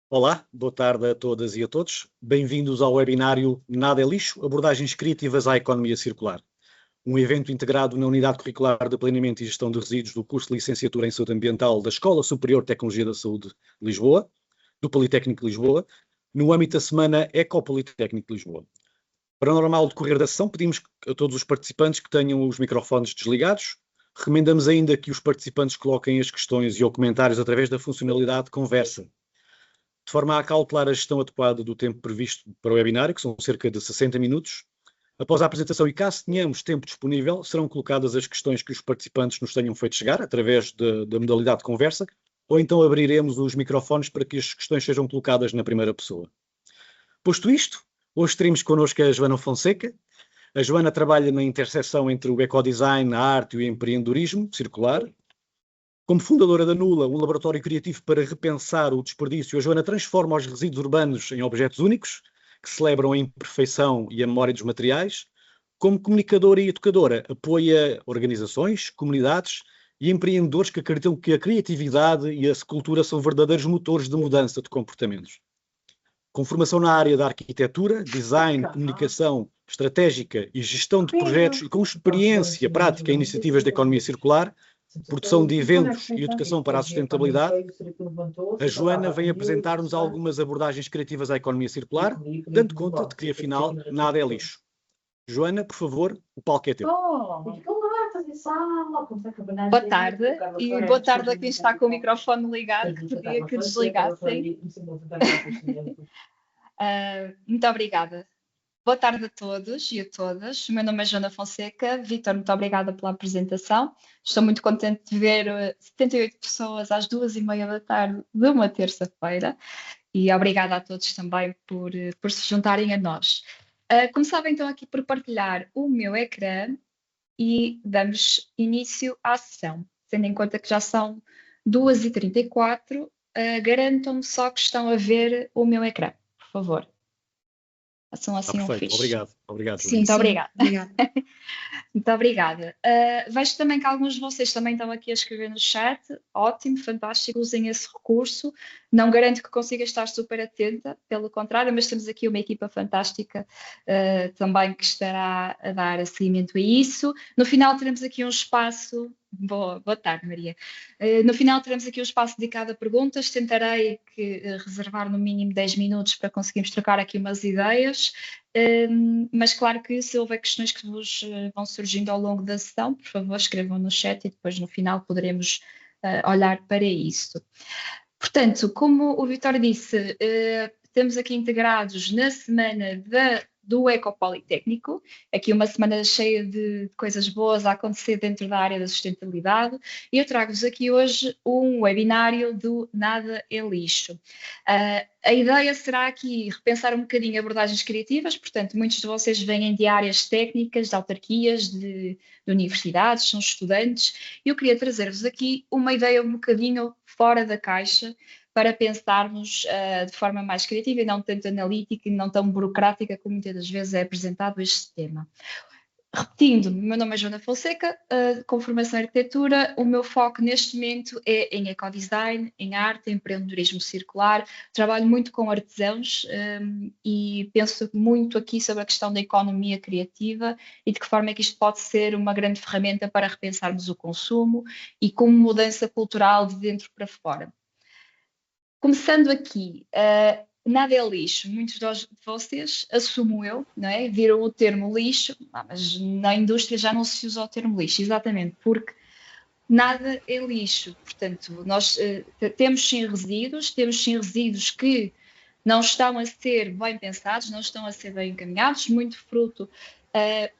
Olá, boa tarde a todas e a todos. Bem-vindos ao webinário Nada é Lixo, abordagens criativas à economia circular. Um evento integrado na Unidade Curricular de Planeamento e Gestão de Resíduos do curso de Licenciatura em Saúde Ambiental da Escola Superior de Tecnologia da Saúde de Lisboa, do Politécnico de Lisboa, no âmbito da Semana Ecopolitécnico de Lisboa. Para o normal decorrer da sessão, pedimos a todos os participantes que tenham os microfones desligados. Recomendamos ainda que os participantes coloquem as questões ou comentários através da funcionalidade Conversa, de forma a cautelar a gestão adequada do tempo previsto para o webinário, que são cerca de 60 minutos. Após a apresentação e caso tenhamos tempo disponível, serão colocadas as questões que os participantes nos tenham feito chegar, através da modalidade de conversa, ou então abriremos os microfones para que as questões sejam colocadas na primeira pessoa. Posto isto, hoje teremos connosco a Joana Fonseca. A Joana trabalha na interseção entre o ecodesign, a arte e o empreendedorismo circular. Como fundadora da Nula, um laboratório criativo para repensar o desperdício, a Joana transforma os resíduos urbanos em objetos únicos, que celebram a imperfeição e a memória dos materiais. Como comunicadora e educadora, apoia organizações, comunidades e empreendedores que acreditam que a criatividade e a cultura são verdadeiros motores de mudança de comportamentos. Com formação na área da arquitetura, design, comunicação estratégica e gestão de projetos e com experiência prática em iniciativas de economia circular, produção de eventos e educação para a sustentabilidade, a Joana vem apresentar-nos algumas abordagens criativas à economia circular, dando conta de que, afinal, nada é lixo. Joana, por favor, o palco é teu. Boa tarde, e boa tarde a quem está com o microfone ligado, que pedia que desligassem. Muito obrigada. Boa tarde a todos e a todas. O meu nome é Joana Fonseca. Vítor, muito obrigada pela apresentação. Estou muito contente de ver 78 pessoas às 2h30 da tarde de uma terça-feira e obrigada a todos também por se juntarem a nós. Começava então aqui por partilhar o meu ecrã e damos início à sessão. Tendo em conta que já são 2h34, garantam-me só que estão a ver o meu ecrã, por favor. São assim um perfeito, fixe. obrigado. Sim, muito obrigada. Muito obrigada. Vejo também que alguns de vocês também estão aqui a escrever no chat. Ótimo, fantástico, usem esse recurso. Não garanto que consiga estar super atenta, pelo contrário, mas temos aqui uma equipa fantástica também que estará a dar seguimento a isso. No final teremos aqui um espaço. Boa tarde, Maria. No final teremos aqui um espaço dedicado a perguntas. Tentarei reservar no mínimo 10 minutos para conseguirmos trocar aqui umas ideias. Mas claro que se houver questões que vos vão surgindo ao longo da sessão, por favor escrevam no chat e depois no final poderemos olhar para isso. Portanto, como o Vítor disse, estamos aqui integrados na semana do Ecopolitécnico, aqui uma semana cheia de coisas boas a acontecer dentro da área da sustentabilidade, e eu trago-vos aqui hoje um webinário do Nada é Lixo. A ideia será aqui repensar um bocadinho abordagens criativas, portanto, muitos de vocês vêm de áreas técnicas, de autarquias, de universidades, são estudantes, e eu queria trazer-vos aqui uma ideia um bocadinho fora da caixa, para pensarmos de forma mais criativa e não tanto analítica e não tão burocrática como muitas das vezes é apresentado este tema. Repetindo, o meu nome é Joana Fonseca, com formação em arquitetura, o meu foco neste momento é em ecodesign, em arte, em empreendedorismo circular, trabalho muito com artesãos e penso muito aqui sobre a questão da economia criativa e de que forma é que isto pode ser uma grande ferramenta para repensarmos o consumo e como mudança cultural de dentro para fora. Começando aqui, nada é lixo. Muitos de vocês, assumo eu, não é? Viram o termo lixo, mas na indústria já não se usa o termo lixo, exatamente, porque nada é lixo. Portanto, nós temos sim resíduos que não estão a ser bem pensados, não estão a ser bem encaminhados, muito fruto.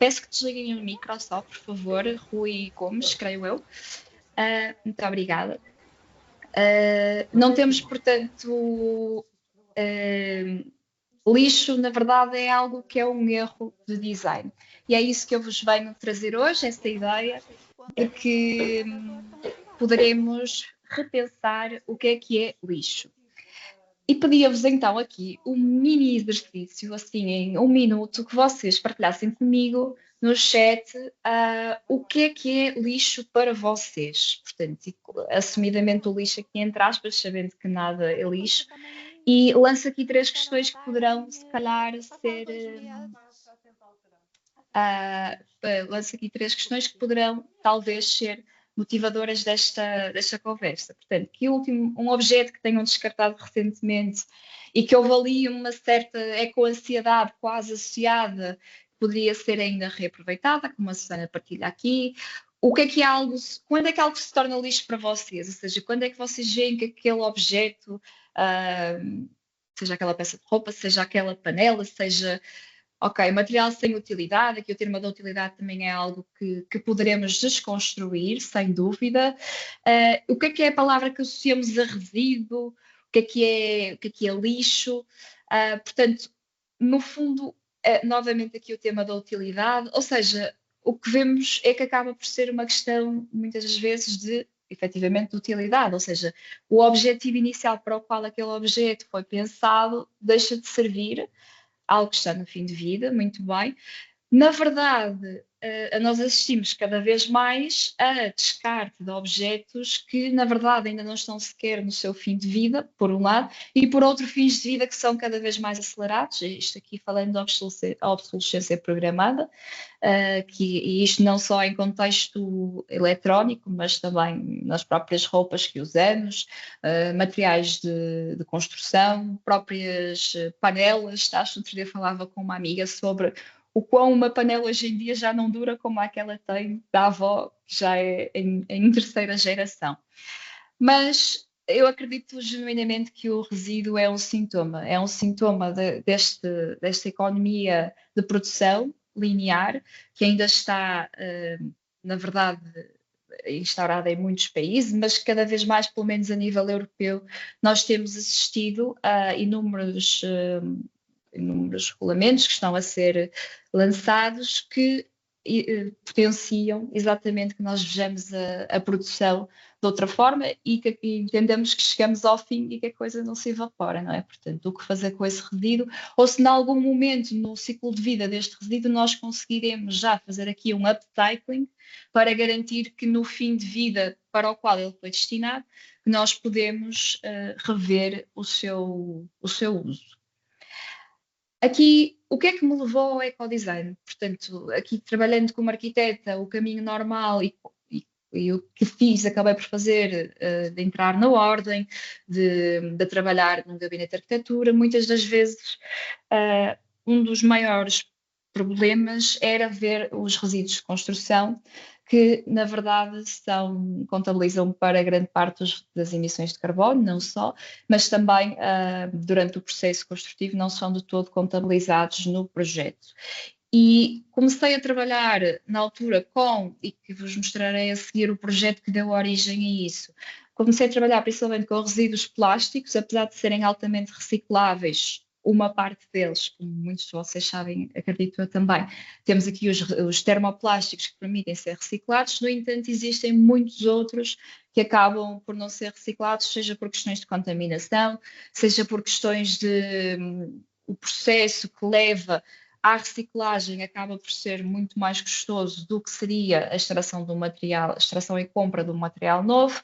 Peço que desliguem o micro só, por favor, Rui Gomes, creio eu. Muito obrigada. Não temos, portanto, lixo, na verdade, é algo que é um erro de design. E é isso que eu vos venho trazer hoje, esta ideia de que poderemos repensar o que é lixo. E pedia-vos então aqui um mini exercício, assim, em 1 minuto, que vocês partilhassem comigo no chat o que é lixo para vocês. Portanto, assumidamente o lixo aqui entre aspas, sabendo que nada é lixo. E lanço aqui 3 questões que poderão, se calhar, ser. Lanço aqui 3 questões que poderão, talvez, ser motivadoras desta conversa. Portanto, que um objeto que tenham descartado recentemente e que houve ali uma certa eco-ansiedade quase associada, poderia ser ainda reaproveitada, como a Susana partilha aqui. O que é algo, quando é que algo se torna lixo para vocês? Ou seja, quando é que vocês veem que aquele objeto, seja aquela peça de roupa, seja aquela panela, seja, ok, material sem utilidade, aqui o termo da utilidade também é algo que poderemos desconstruir, sem dúvida. O que é a palavra que associamos a resíduo? O que é lixo? Portanto, no fundo, novamente aqui o tema da utilidade, ou seja, o que vemos é que acaba por ser uma questão, muitas das vezes, de efetivamente de utilidade, ou seja, o objetivo inicial para o qual aquele objeto foi pensado deixa de servir, algo que está no fim de vida, muito bem. Na verdade, nós assistimos cada vez mais a descarte de objetos que, na verdade, ainda não estão sequer no seu fim de vida, por um lado, e por outro, fins de vida que são cada vez mais acelerados. Isto aqui falando de obsolescência programada, e isto não só em contexto eletrónico, mas também nas próprias roupas que usamos, materiais de construção, próprias panelas. Acho que outro dia falava com uma amiga sobre o quão uma panela hoje em dia já não dura como aquela tem da avó, que já é em terceira geração. Mas eu acredito genuinamente que o resíduo é um sintoma desta economia de produção linear, que ainda está, na verdade, instaurada em muitos países, mas cada vez mais, pelo menos a nível europeu, nós temos assistido a inúmeros regulamentos que estão a ser lançados que potenciam exatamente que nós vejamos a produção de outra forma e que entendamos que chegamos ao fim e que a coisa não se evapora, não é? Portanto, o que fazer com esse resíduo, ou se em algum momento no ciclo de vida deste resíduo nós conseguiremos já fazer aqui um upcycling para garantir que no fim de vida para o qual ele foi destinado, nós podemos rever o seu uso. Aqui, o que é que me levou ao ecodesign? Portanto, aqui trabalhando como arquiteta, o caminho normal e o que fiz, acabei por fazer, de entrar na ordem, de trabalhar num gabinete de arquitetura, muitas das vezes um dos maiores problemas era ver os resíduos de construção que, na verdade, contabilizam para grande parte das emissões de carbono, não só, mas também, durante o processo construtivo, não são de todo contabilizados no projeto. E comecei a trabalhar na altura e que vos mostrarei a seguir o projeto que deu origem a isso. Comecei a trabalhar principalmente com resíduos plásticos, apesar de serem altamente recicláveis, uma parte deles, como muitos de vocês sabem, acredito eu também, temos aqui os termoplásticos que permitem ser reciclados, no entanto existem muitos outros que acabam por não ser reciclados, seja por questões de contaminação, seja por questões de o processo que leva à reciclagem acaba por ser muito mais custoso do que seria a extração do material, a extração e compra do material novo.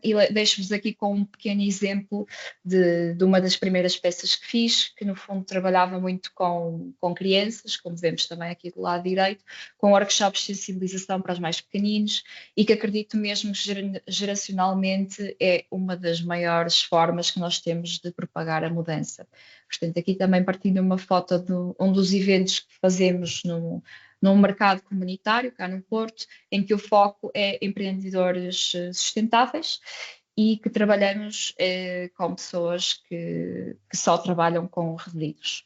E deixo-vos aqui com um pequeno exemplo de uma das primeiras peças que fiz, que no fundo trabalhava muito com crianças, como vemos também aqui do lado direito, com workshops de sensibilização para os mais pequeninos e que acredito mesmo que geracionalmente é uma das maiores formas que nós temos de propagar a mudança. Portanto, aqui também partilho uma foto de um dos eventos que fazemos num mercado comunitário, cá no Porto, em que o foco é empreendedores sustentáveis e que trabalhamos com pessoas que só trabalham com resíduos.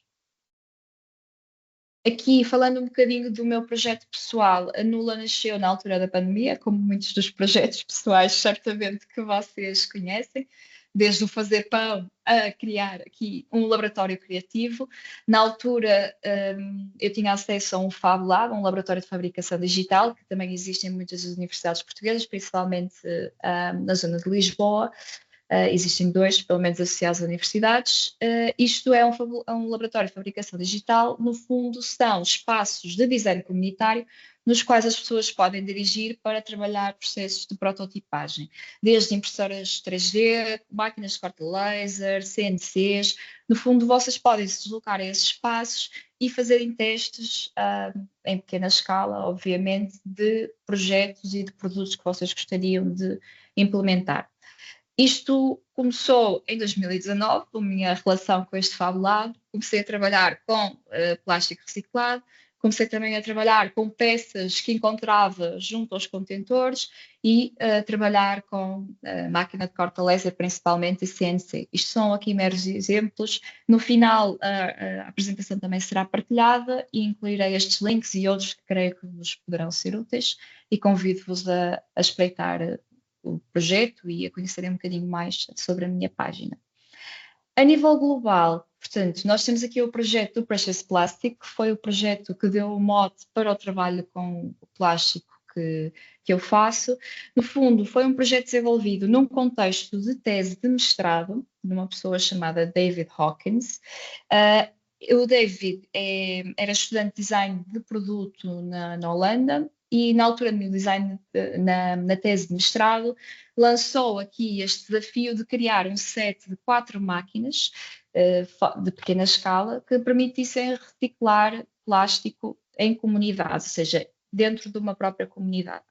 Aqui, falando um bocadinho do meu projeto pessoal, a Nula nasceu na altura da pandemia, como muitos dos projetos pessoais, certamente que vocês conhecem, desde o fazer pão a criar aqui um laboratório criativo. Na altura, eu tinha acesso a um Fab Lab, um laboratório de fabricação digital, que também existe em muitas das universidades portuguesas, principalmente na zona de Lisboa. Existem 2, pelo menos, associados a universidades. Isto é um laboratório de fabricação digital. No fundo, são espaços de design comunitário nos quais as pessoas podem dirigir para trabalhar processos de prototipagem, desde impressoras 3D, máquinas de corte laser, CNCs. No fundo, vocês podem se deslocar a esses espaços e fazerem testes em pequena escala, obviamente, de projetos e de produtos que vocês gostariam de implementar. Isto começou em 2019, com a minha relação com este Fab Lab. Comecei a trabalhar com plástico reciclado, comecei também a trabalhar com peças que encontrava junto aos contentores e a trabalhar com máquina de corte laser, principalmente, e CNC. Isto são aqui meros exemplos. No final, a apresentação também será partilhada e incluirei estes links e outros que creio que vos poderão ser úteis e convido-vos a espreitar o projeto e a conhecerem um bocadinho mais sobre a minha página. A nível global, portanto, nós temos aqui o projeto do Precious Plastic, que foi o projeto que deu o mote para o trabalho com o plástico que eu faço. No fundo, foi um projeto desenvolvido num contexto de tese de mestrado, de uma pessoa chamada David Hawkins. O David era estudante de design de produto na Holanda e, na altura do meu design, na tese de mestrado, lançou aqui este desafio de criar um set de 4 máquinas de pequena escala que permitissem reciclar plástico em comunidade, ou seja, dentro de uma própria comunidade.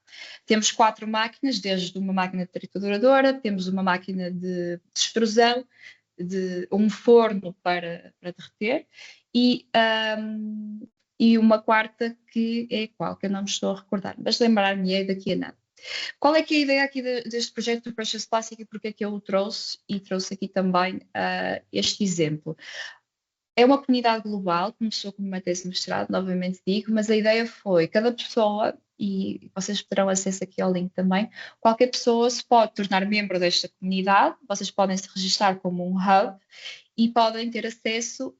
Temos 4 máquinas, desde uma máquina de trituradora, temos uma máquina de extrusão, um forno para derreter e uma quarta que é qual, que eu não me estou a recordar, mas lembrar-me-ei daqui a nada. Qual é que é a ideia aqui deste projeto do Precious Plastic e porque é que eu o trouxe? E trouxe aqui também este exemplo. É uma comunidade global, começou como uma tese de mestrado, novamente digo, mas a ideia foi, cada pessoa, e vocês terão acesso aqui ao link também, qualquer pessoa se pode tornar membro desta comunidade, vocês podem se registrar como um hub e podem ter acesso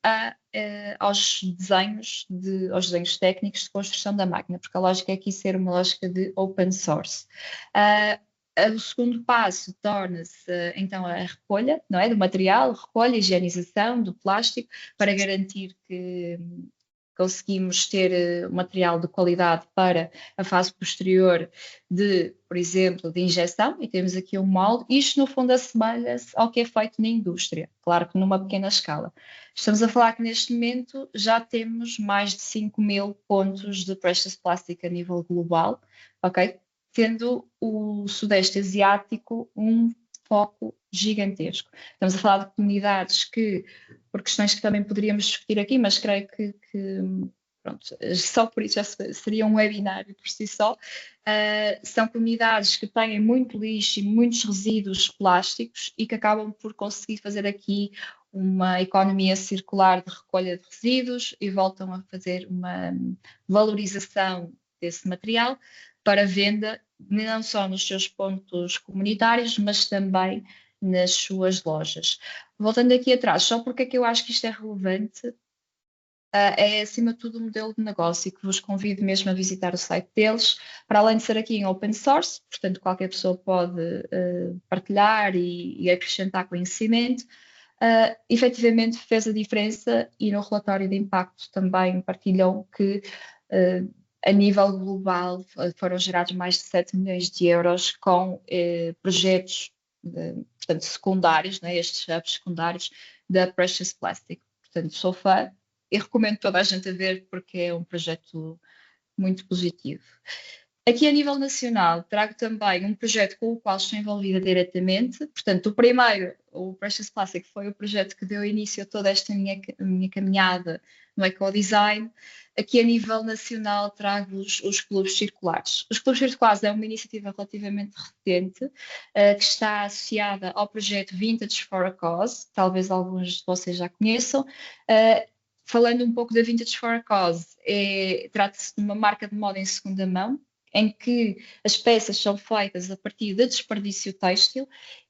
aos desenhos técnicos de construção da máquina, porque a lógica é aqui ser uma lógica de open source. O segundo passo torna-se, então, a recolha, não é, do material, recolha e higienização do plástico, para garantir que conseguimos ter material de qualidade para a fase posterior de, por exemplo, de injeção, e temos aqui um molde. Isto, no fundo, assemelha-se ao que é feito na indústria, claro que numa pequena escala. Estamos a falar que, neste momento, já temos mais de 5.000 pontos de Precious Plastic a nível global, ok? Tendo o Sudeste Asiático um foco gigantesco. Estamos a falar de comunidades que, por questões que também poderíamos discutir aqui, mas creio que pronto, só por isso já seria um webinário por si só, são comunidades que têm muito lixo e muitos resíduos plásticos e que acabam por conseguir fazer aqui uma economia circular de recolha de resíduos e voltam a fazer uma valorização desse material para venda, não só nos seus pontos comunitários, mas também nas suas lojas. Voltando aqui atrás, só porque é que eu acho que isto é relevante, é acima de tudo um modelo de negócio que vos convido mesmo a visitar o site deles, para além de ser aqui em open source, portanto qualquer pessoa pode partilhar e acrescentar conhecimento, efetivamente fez a diferença e no relatório de impacto também partilham que a nível global foram gerados mais de 7 milhões de euros com projetos portanto, secundários, né, estes hubs secundários da Precious Plastic. Portanto, sou fã e recomendo toda a gente a ver porque é um projeto muito positivo. Aqui a nível nacional trago também um projeto com o qual estou envolvida diretamente. Portanto, o primeiro, o Precious Plastic, foi o projeto que deu início a toda esta minha caminhada no ecodesign. Aqui a nível nacional trago-vos os clubes circulares. Os clubes circulares é uma iniciativa relativamente recente que está associada ao projeto Vintage for a Cause, talvez alguns de vocês já conheçam. Falando um pouco da Vintage for a Cause, trata-se de uma marca de moda em segunda mão, em que as peças são feitas a partir de desperdício têxtil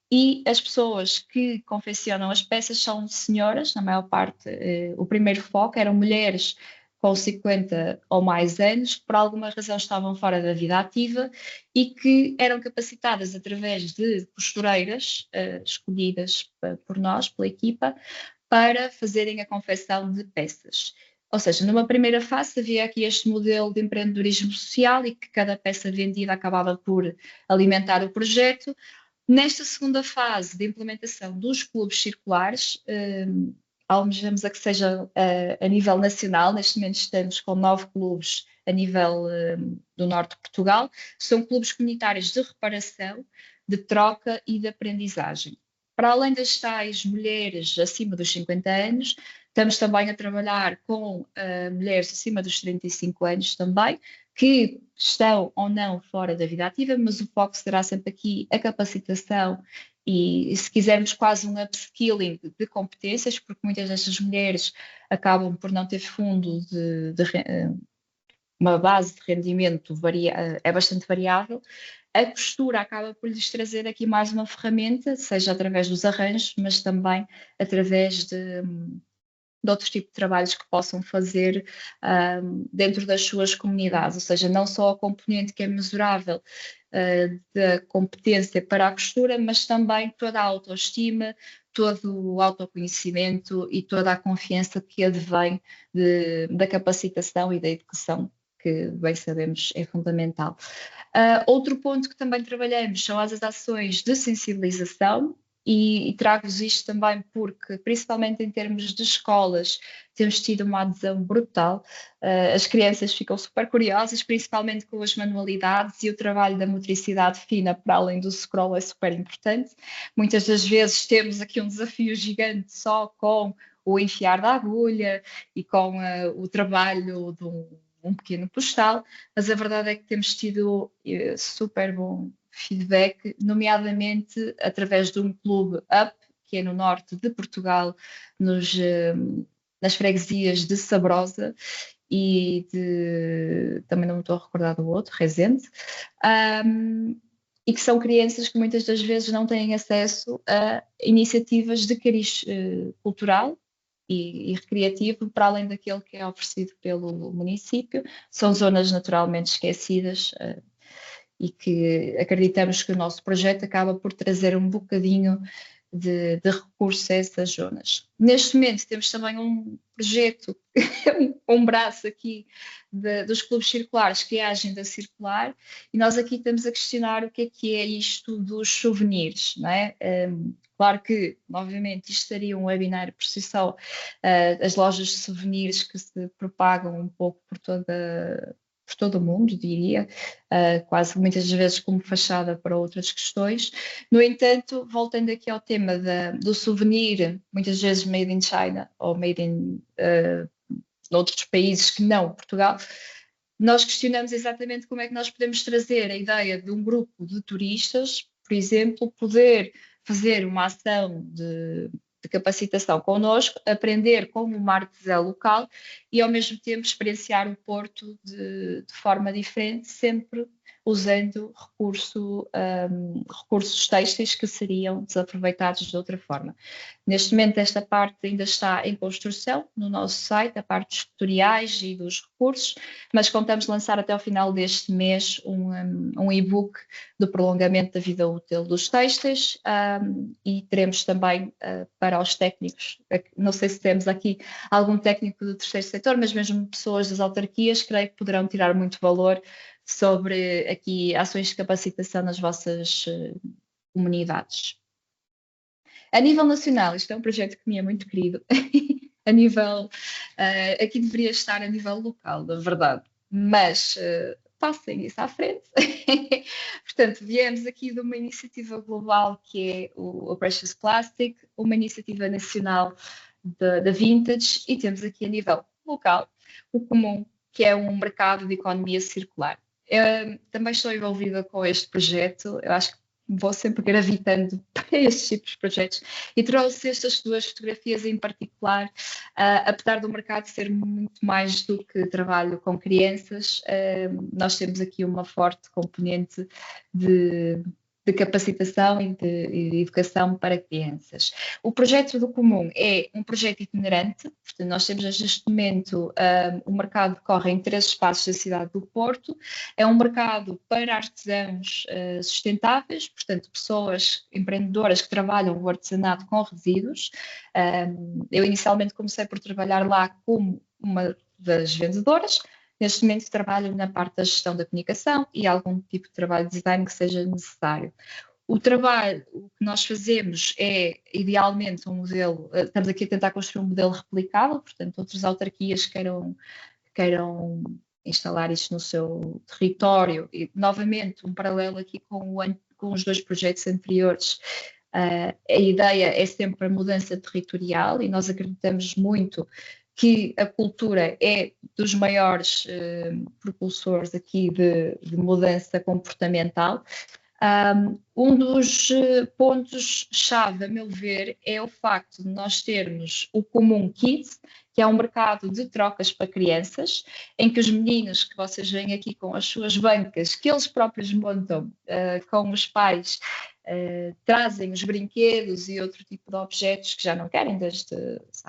e as pessoas que confeccionam as peças são senhoras, na maior parte. O primeiro foco eram mulheres com 50 ou mais anos, que por alguma razão estavam fora da vida ativa e que eram capacitadas através de costureiras escolhidas por nós, pela equipa, para fazerem a confecção de peças. Ou seja, numa primeira fase havia aqui este modelo de empreendedorismo social e que cada peça vendida acabava por alimentar o projeto. Nesta segunda fase de implementação dos clubes circulares, almejamos a que seja a nível nacional. Neste momento estamos com 9 clubes a nível do norte de Portugal. São clubes comunitários de reparação, de troca e de aprendizagem. Para além das tais mulheres acima dos 50 anos, estamos também a trabalhar com mulheres acima dos 35 anos também, que estão ou não fora da vida ativa, mas o foco será sempre aqui a capacitação e, se quisermos, quase um upskilling de competências, porque muitas destas mulheres acabam por não ter fundo uma base de rendimento é bastante variável. A costura acaba por lhes trazer aqui mais uma ferramenta, seja através dos arranjos, mas também através de outros tipos de trabalhos que possam fazer dentro das suas comunidades, ou seja, não só a componente que é mesurável da competência para a costura, mas também toda a autoestima, todo o autoconhecimento e toda a confiança que advém da capacitação e da educação, que bem sabemos é fundamental. Outro ponto que também trabalhamos são as ações de sensibilização, e trago-vos isto também porque, principalmente em termos de escolas, temos tido uma adesão brutal. As crianças ficam super curiosas, principalmente com as manualidades, e o trabalho da motricidade fina, para além do scroll, é super importante. Muitas das vezes temos aqui um desafio gigante só com o enfiar da agulha e com o trabalho de um pequeno postal, mas a verdade é que temos tido super bom feedback, nomeadamente através de um clube UP, que é no norte de Portugal, nas freguesias de Sabrosa e também não me estou a recordar do outro, Rezende, e que são crianças que muitas das vezes não têm acesso a iniciativas de cariz cultural e recreativo, para além daquele que é oferecido pelo município. São zonas naturalmente esquecidas, e que acreditamos que o nosso projeto acaba por trazer um bocadinho de recurso a essas zonas. Neste momento temos também um projeto, um braço aqui dos clubes circulares, que é a Agenda Circular, e nós aqui estamos a questionar o que é isto dos souvenirs, não é? Claro que, obviamente, isto seria um webinar por si só, as lojas de souvenirs que se propagam um pouco por todo o mundo, diria, quase muitas vezes como fachada para outras questões. No entanto, voltando aqui ao tema do souvenir, muitas vezes made in China ou made in noutros países que não Portugal, nós questionamos exatamente como é que nós podemos trazer a ideia de um grupo de turistas, por exemplo, poder fazer uma ação de capacitação connosco, aprender como uma artesã local e, ao mesmo tempo, experienciar o Porto de forma diferente, sempre usando recursos têxteis que seriam desaproveitados de outra forma. Neste momento, esta parte ainda está em construção no nosso site, a parte dos tutoriais e dos recursos, mas contamos lançar até ao final deste mês um e-book do prolongamento da vida útil dos têxteis, e teremos também para os técnicos, não sei se temos aqui algum técnico do terceiro setor, mas mesmo pessoas das autarquias, creio que poderão tirar muito valor sobre aqui ações de capacitação nas vossas comunidades. A nível nacional, isto é um projeto que me é muito querido, a nível, aqui deveria estar a nível local, na verdade, mas passem isso à frente. Portanto, viemos aqui de uma iniciativa global que é o Precious Plastic, uma iniciativa nacional da Vintage, e temos aqui a nível local o Comum, que é um mercado de economia circular. Eu também estou envolvida com este projeto, eu acho que vou sempre gravitando para estes tipos de projetos, e trouxe estas duas fotografias em particular, apesar do mercado ser muito mais do que trabalho com crianças, nós temos aqui uma forte componente de capacitação e de educação para crianças. O projeto do Comum é um projeto itinerante, portanto nós temos neste momento o mercado que corre em 3 espaços da cidade do Porto, é um mercado para artesãos sustentáveis, portanto pessoas empreendedoras que trabalham o artesanato com resíduos. Eu inicialmente comecei por trabalhar lá como uma das vendedoras. Neste momento trabalho na parte da gestão da comunicação e algum tipo de trabalho de design que seja necessário. O trabalho, o que nós fazemos é, idealmente, um modelo, estamos aqui a tentar construir um modelo replicável, portanto, outras autarquias queiram instalar isto no seu território. E, novamente, um paralelo aqui com os 2 projetos anteriores. A ideia é sempre a mudança territorial e nós acreditamos muito que a cultura é dos maiores propulsores aqui de mudança comportamental. Um dos pontos-chave, a meu ver, é o facto de nós termos o Comum Kids, que é um mercado de trocas para crianças, em que os meninos que vocês veem aqui com as suas bancas, que eles próprios montam com os pais, trazem os brinquedos e outro tipo de objetos que já não querem,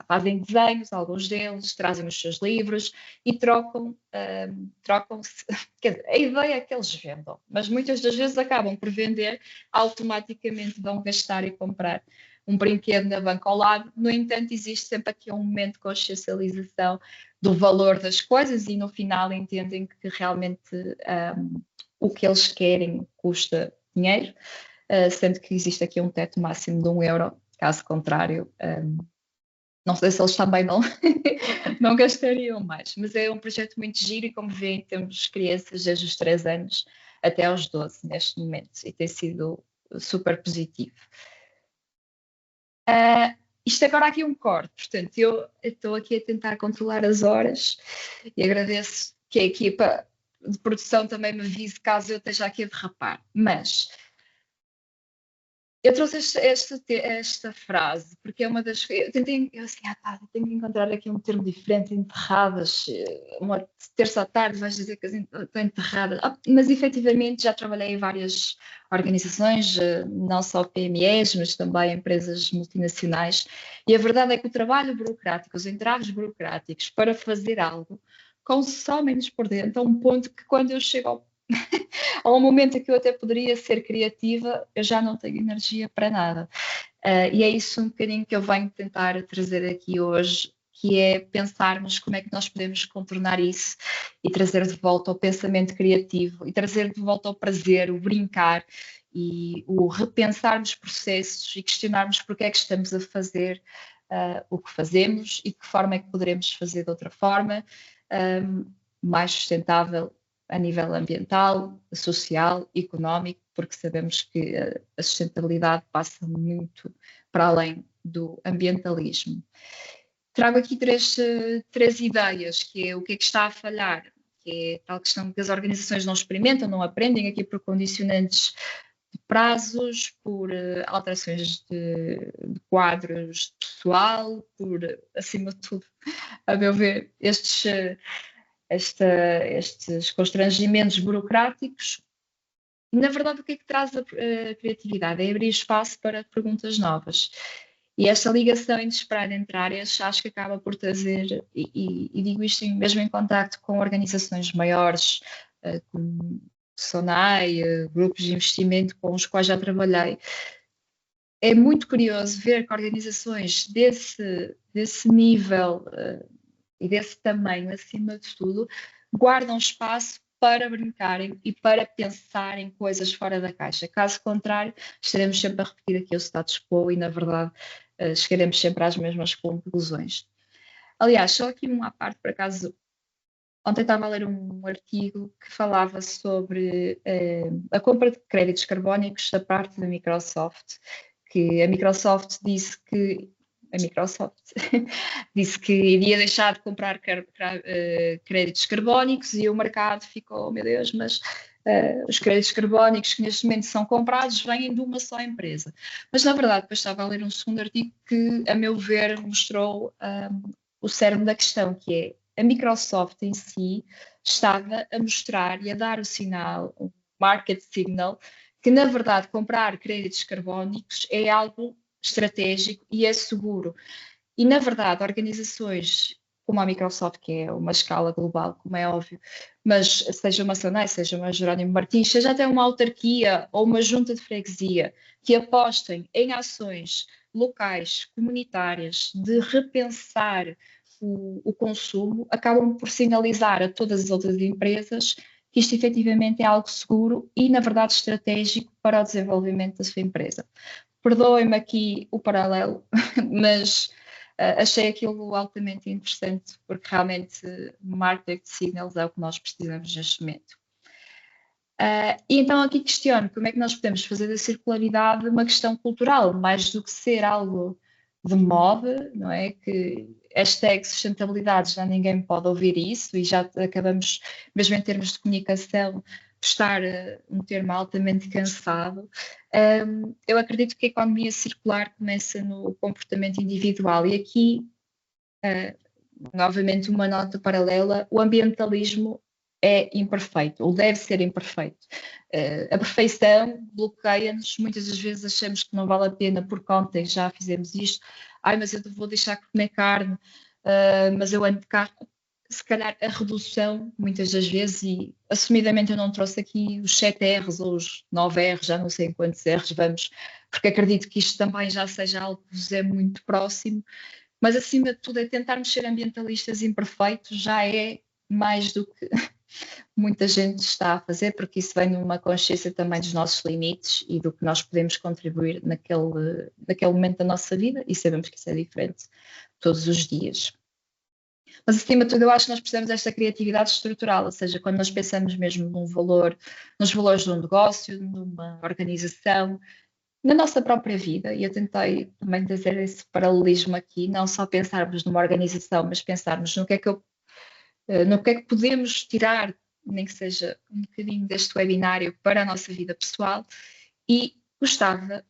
fazem desenhos, alguns deles, trazem os seus livros e trocam-se. Quer dizer, a ideia é que eles vendam, mas muitas das vezes acabam por vender, automaticamente vão gastar e comprar um brinquedo na banca ao lado. No entanto, existe sempre aqui um momento de consciencialização do valor das coisas e no final entendem que realmente o que eles querem custa dinheiro, sendo que existe aqui um teto máximo de €1, caso contrário, não sei se eles também não gastariam mais, mas é um projeto muito giro e, como veem, temos crianças desde os 3 anos até aos 12 neste momento e tem sido super positivo. Isto agora aqui um corte, portanto, eu estou aqui a tentar controlar as horas e agradeço que a equipa de produção também me avise caso eu esteja aqui a derrapar, mas eu trouxe esta frase porque é uma das... Eu tenho que encontrar aqui um termo diferente, enterradas, uma terça à tarde vais dizer que estou enterrada, mas efetivamente já trabalhei em várias organizações, não só PMEs, mas também empresas multinacionais, e a verdade é que o trabalho burocrático, os entraves burocráticos para fazer algo, consomem-nos por dentro a um ponto que quando eu chego há um momento em que eu até poderia ser criativa, eu já não tenho energia para nada. E é isso um bocadinho que eu venho tentar trazer aqui hoje, que é pensarmos como é que nós podemos contornar isso e trazer de volta o pensamento criativo e trazer de volta o prazer, o brincar e o repensarmos processos e questionarmos porque é que estamos a fazer o que fazemos e de que forma é que poderemos fazer de outra forma, mais sustentável a nível ambiental, social, económico, porque sabemos que a sustentabilidade passa muito para além do ambientalismo. Trago aqui três ideias, que é o que está a falhar, que é tal questão que as organizações não experimentam, não aprendem, aqui por condicionantes de prazos, por alterações de quadros de pessoal, por, acima de tudo, a meu ver, estes constrangimentos burocráticos. Na verdade, o que é que traz a criatividade? É abrir espaço para perguntas novas. E esta ligação inesperada entre áreas acho que acaba por trazer, e digo isto mesmo em contacto com organizações maiores, como SONAI, grupos de investimento com os quais já trabalhei. É muito curioso ver que organizações desse nível e desse tamanho, acima de tudo, guardam espaço para brincarem e para pensarem coisas fora da caixa. Caso contrário, estaremos sempre a repetir aqui o status quo e, na verdade, chegaremos sempre às mesmas conclusões. Aliás, só aqui uma parte, por acaso, ontem estava a ler um artigo que falava sobre a compra de créditos carbónicos da parte da Microsoft, que a Microsoft disse que iria deixar de comprar créditos carbónicos e o mercado ficou, oh, meu Deus, mas os créditos carbónicos que neste momento são comprados vêm de uma só empresa. Mas, na verdade, depois estava a ler um segundo artigo que, a meu ver, mostrou o cerne da questão, que é a Microsoft em si estava a mostrar e a dar o sinal, o market signal, que, na verdade, comprar créditos carbónicos é algo estratégico e é seguro. E, na verdade, organizações como a Microsoft, que é uma escala global, como é óbvio, mas seja uma SONAI, seja uma Jerónimo Martins, seja até uma autarquia ou uma junta de freguesia, que apostem em ações locais, comunitárias, de repensar o consumo, acabam por sinalizar a todas as outras empresas que isto efetivamente é algo seguro e, na verdade, estratégico para o desenvolvimento da sua empresa. Perdoem-me aqui o paralelo, mas achei aquilo altamente interessante, porque realmente marketing signals é o que nós precisamos neste momento. E então aqui questiono como é que nós podemos fazer da circularidade uma questão cultural, mais do que ser algo de moda, não é? Que hashtag sustentabilidade, já ninguém pode ouvir isso e já acabamos, mesmo em termos de comunicação, por estar um termo altamente cansado. Eu acredito que a economia circular começa no comportamento individual e aqui, novamente, uma nota paralela, o ambientalismo é imperfeito, ou deve ser imperfeito. A perfeição bloqueia-nos, muitas das vezes achamos que não vale a pena por conta, e já fizemos isto, mas eu vou deixar de comer carne, mas eu ando de carro. Se calhar a redução, muitas das vezes, e assumidamente eu não trouxe aqui os 7 R's ou os 9 R's, já não sei em quantos R's vamos, porque acredito que isto também já seja algo que vos é muito próximo, mas acima de tudo é tentarmos ser ambientalistas imperfeitos, já é mais do que muita gente está a fazer, porque isso vem numa consciência também dos nossos limites e do que nós podemos contribuir naquele momento da nossa vida, e sabemos que isso é diferente todos os dias. Mas, acima de tudo, eu acho que nós precisamos desta criatividade estrutural, ou seja, quando nós pensamos mesmo nos valores de um negócio, numa organização, na nossa própria vida, e eu tentei também fazer esse paralelismo aqui, não só pensarmos numa organização, mas pensarmos no que é que podemos tirar, nem que seja um bocadinho deste webinário para a nossa vida pessoal, e gostava,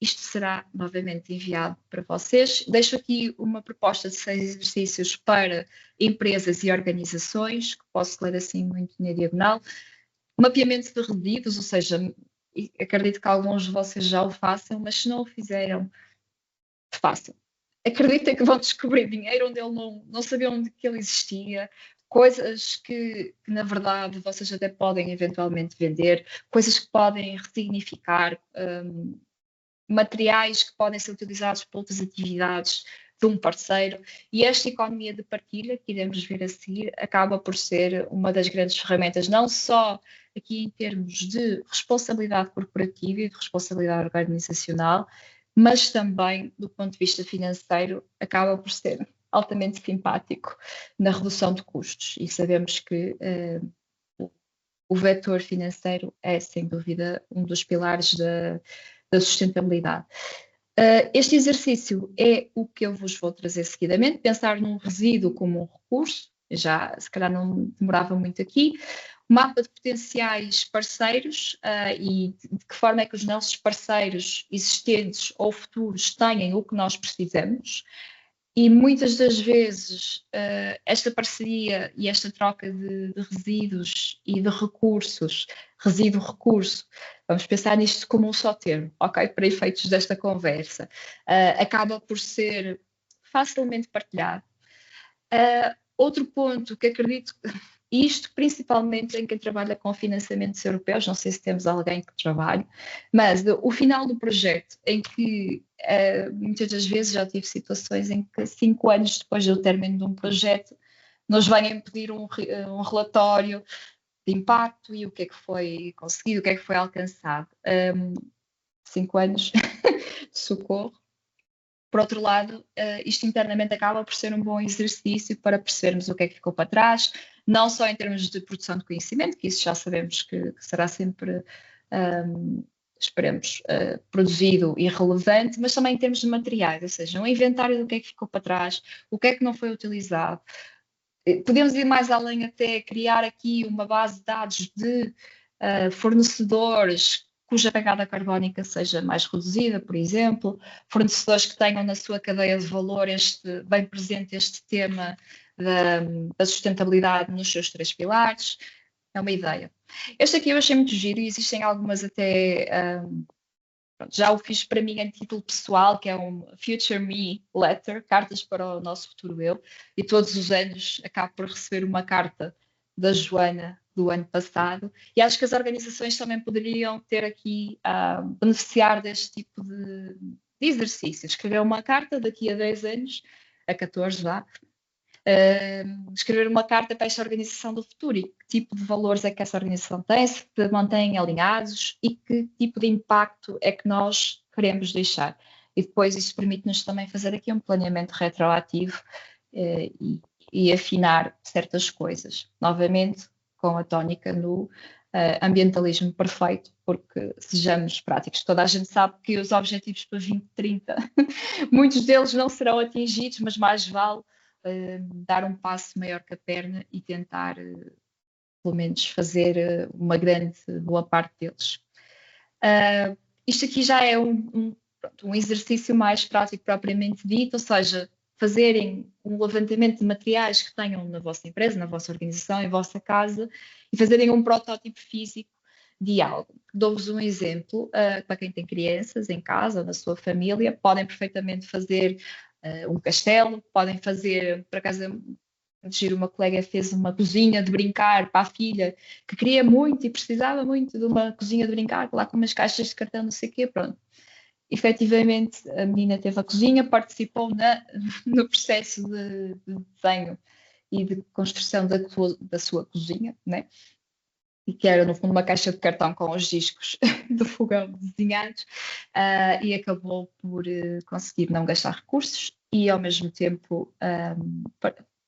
isto será novamente enviado para vocês. Deixo aqui uma proposta de 6 exercícios para empresas e organizações, que posso ler assim muito na diagonal. Mapeamento de resíduos, ou seja, acredito que alguns de vocês já o façam, mas se não o fizeram, façam. Acreditem que vão descobrir dinheiro onde ele não sabiam que ele existia, coisas que na verdade vocês até podem eventualmente vender, coisas que podem ressignificar, materiais que podem ser utilizados para outras atividades de um parceiro, e esta economia de partilha, que iremos ver a seguir, acaba por ser uma das grandes ferramentas, não só aqui em termos de responsabilidade corporativa e de responsabilidade organizacional, mas também do ponto de vista financeiro, acaba por ser altamente simpático na redução de custos, e sabemos que o vetor financeiro é, sem dúvida, um dos pilares da sustentabilidade. Este exercício é o que eu vos vou trazer seguidamente, pensar num resíduo como um recurso, já se calhar não demorava muito aqui, mapa de potenciais parceiros e de que forma é que os nossos parceiros existentes ou futuros têm o que nós precisamos. E muitas das vezes esta parceria e esta troca de resíduos e de recursos, resíduo-recurso, vamos pensar nisto como um só termo, ok? Para efeitos desta conversa, acaba por ser facilmente partilhado. Outro ponto que acredito, isto principalmente em quem trabalha com financiamentos europeus, não sei se temos alguém que trabalhe, mas o final do projeto, em que muitas das vezes já tive situações em que 5 anos depois do término de um projeto nos vêm pedir um relatório de impacto e o que é que foi conseguido, o que é que foi alcançado. 5 anos de socorro. Por outro lado, isto internamente acaba por ser um bom exercício para percebermos o que é que ficou para trás, não só em termos de produção de conhecimento, que isso já sabemos que será sempre, esperemos, produzido e relevante, mas também em termos de materiais, ou seja, um inventário do que é que ficou para trás, o que é que não foi utilizado. Podemos ir mais além até criar aqui uma base de dados de fornecedores cuja pegada carbónica seja mais reduzida, por exemplo, fornecedores que tenham na sua cadeia de valor bem presente este tema da sustentabilidade nos seus 3 pilares. É uma ideia. Este aqui eu achei muito giro e existem algumas até... já o fiz para mim em título pessoal, que é um Future Me Letter, cartas para o nosso futuro eu, e todos os anos acabo por receber uma carta da Joana do ano passado, e acho que as organizações também poderiam ter aqui beneficiar deste tipo de exercício, escrever uma carta daqui a 10 anos, a 14 já, Escrever uma carta para esta organização do futuro e que tipo de valores é que essa organização tem, se mantém alinhados e que tipo de impacto é que nós queremos deixar. E depois isso permite-nos também fazer aqui um planeamento retroativo e afinar certas coisas. Novamente, com a tónica no ambientalismo perfeito, porque sejamos práticos. Toda a gente sabe que os objetivos para 2030, muitos deles não serão atingidos, mas mais vale dar um passo maior que a perna e tentar, pelo menos, fazer uma grande boa parte deles. Isto aqui já é um exercício mais prático propriamente dito, ou seja, fazerem um levantamento de materiais que tenham na vossa empresa, na vossa organização, em vossa casa, e fazerem um protótipo físico de algo. Dou-vos um exemplo, para quem tem crianças em casa ou na sua família, podem perfeitamente fazer um castelo, podem fazer, por acaso, uma colega fez uma cozinha de brincar para a filha, que queria muito e precisava muito de uma cozinha de brincar, lá com umas caixas de cartão, não sei o quê, pronto. Efetivamente, a menina teve a cozinha, participou no processo de desenho e de construção da sua cozinha, né? E que era, no fundo, uma caixa de cartão com os discos do fogão desenhados, e acabou por conseguir não gastar recursos e, ao mesmo tempo,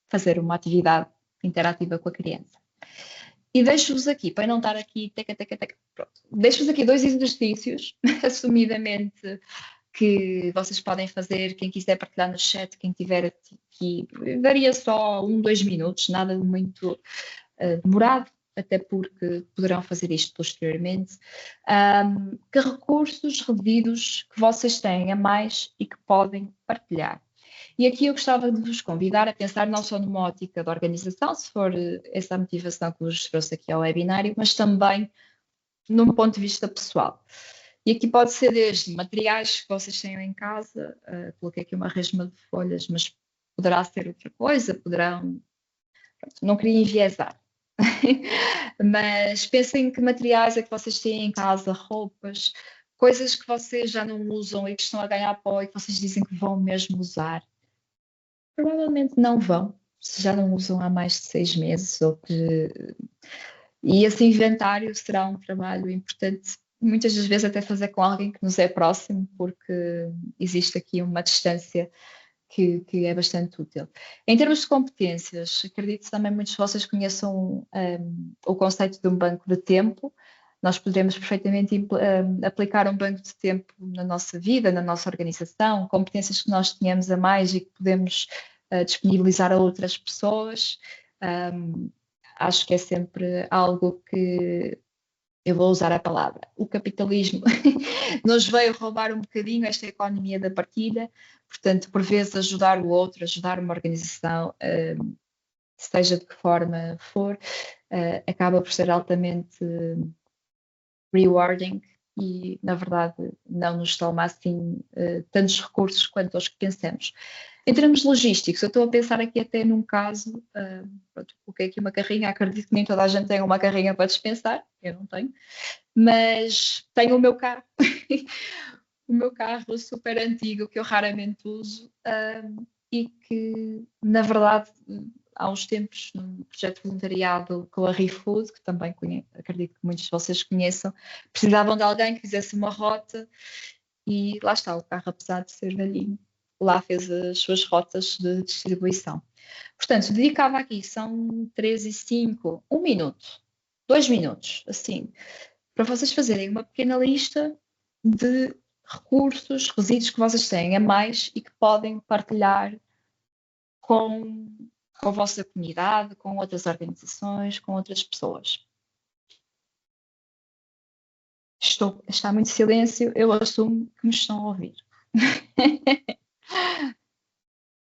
fazer uma atividade interativa com a criança. E deixo-vos aqui, para não estar aqui, deixo-vos aqui 2 exercícios, assumidamente, que vocês podem fazer, quem quiser partilhar no chat, quem tiver aqui, daria só 2 minutos, nada de muito demorado, até porque poderão fazer isto posteriormente. Que recursos revidos que vocês têm a mais e que podem partilhar. E aqui eu gostava de vos convidar a pensar não só numa ótica da organização, se for essa a motivação que vos trouxe aqui ao webinário, mas também num ponto de vista pessoal. E aqui pode ser desde materiais que vocês tenham em casa, coloquei aqui uma resma de folhas, mas poderá ser outra coisa, poderão... Não queria enviesar. Mas pensem que materiais é que vocês têm em casa, roupas, coisas que vocês já não usam e que estão a ganhar pó e que vocês dizem que vão mesmo usar. Provavelmente não vão, se já não usam há mais de 6 meses. E esse inventário será um trabalho importante, muitas das vezes até fazer com alguém que nos é próximo, porque existe aqui uma distância que é bastante útil. Em termos de competências, acredito que também muitos de vocês conheçam o conceito de um banco de tempo. Nós poderemos perfeitamente aplicar um banco de tempo na nossa vida, na nossa organização, competências que nós tenhamos a mais e que podemos disponibilizar a outras pessoas. Acho que é sempre algo que eu vou usar a palavra. O capitalismo nos veio roubar um bocadinho esta economia da partilha, portanto, por vezes ajudar o outro, ajudar uma organização, seja de que forma for, acaba por ser altamente rewarding e, na verdade, não nos toma assim tantos recursos quanto os que pensamos. Em termos logísticos, eu estou a pensar aqui até num caso, coloquei aqui uma carrinha, acredito que nem toda a gente tem uma carrinha para dispensar, eu não tenho, mas tenho o meu carro, o meu carro super antigo que eu raramente uso e que, na verdade, há uns tempos, num projeto de voluntariado com a ReFood, que também acredito que muitos de vocês conheçam, precisavam de alguém que fizesse uma rota e lá está, o carro, apesar de ser velhinho, lá fez as suas rotas de distribuição. Portanto, dedicava aqui, são 3 e 5, 1 minuto, 2 minutos, assim, para vocês fazerem uma pequena lista de recursos, resíduos que vocês têm a mais e que podem partilhar com a vossa comunidade, com outras organizações, com outras pessoas. Está muito silêncio, eu assumo que me estão a ouvir.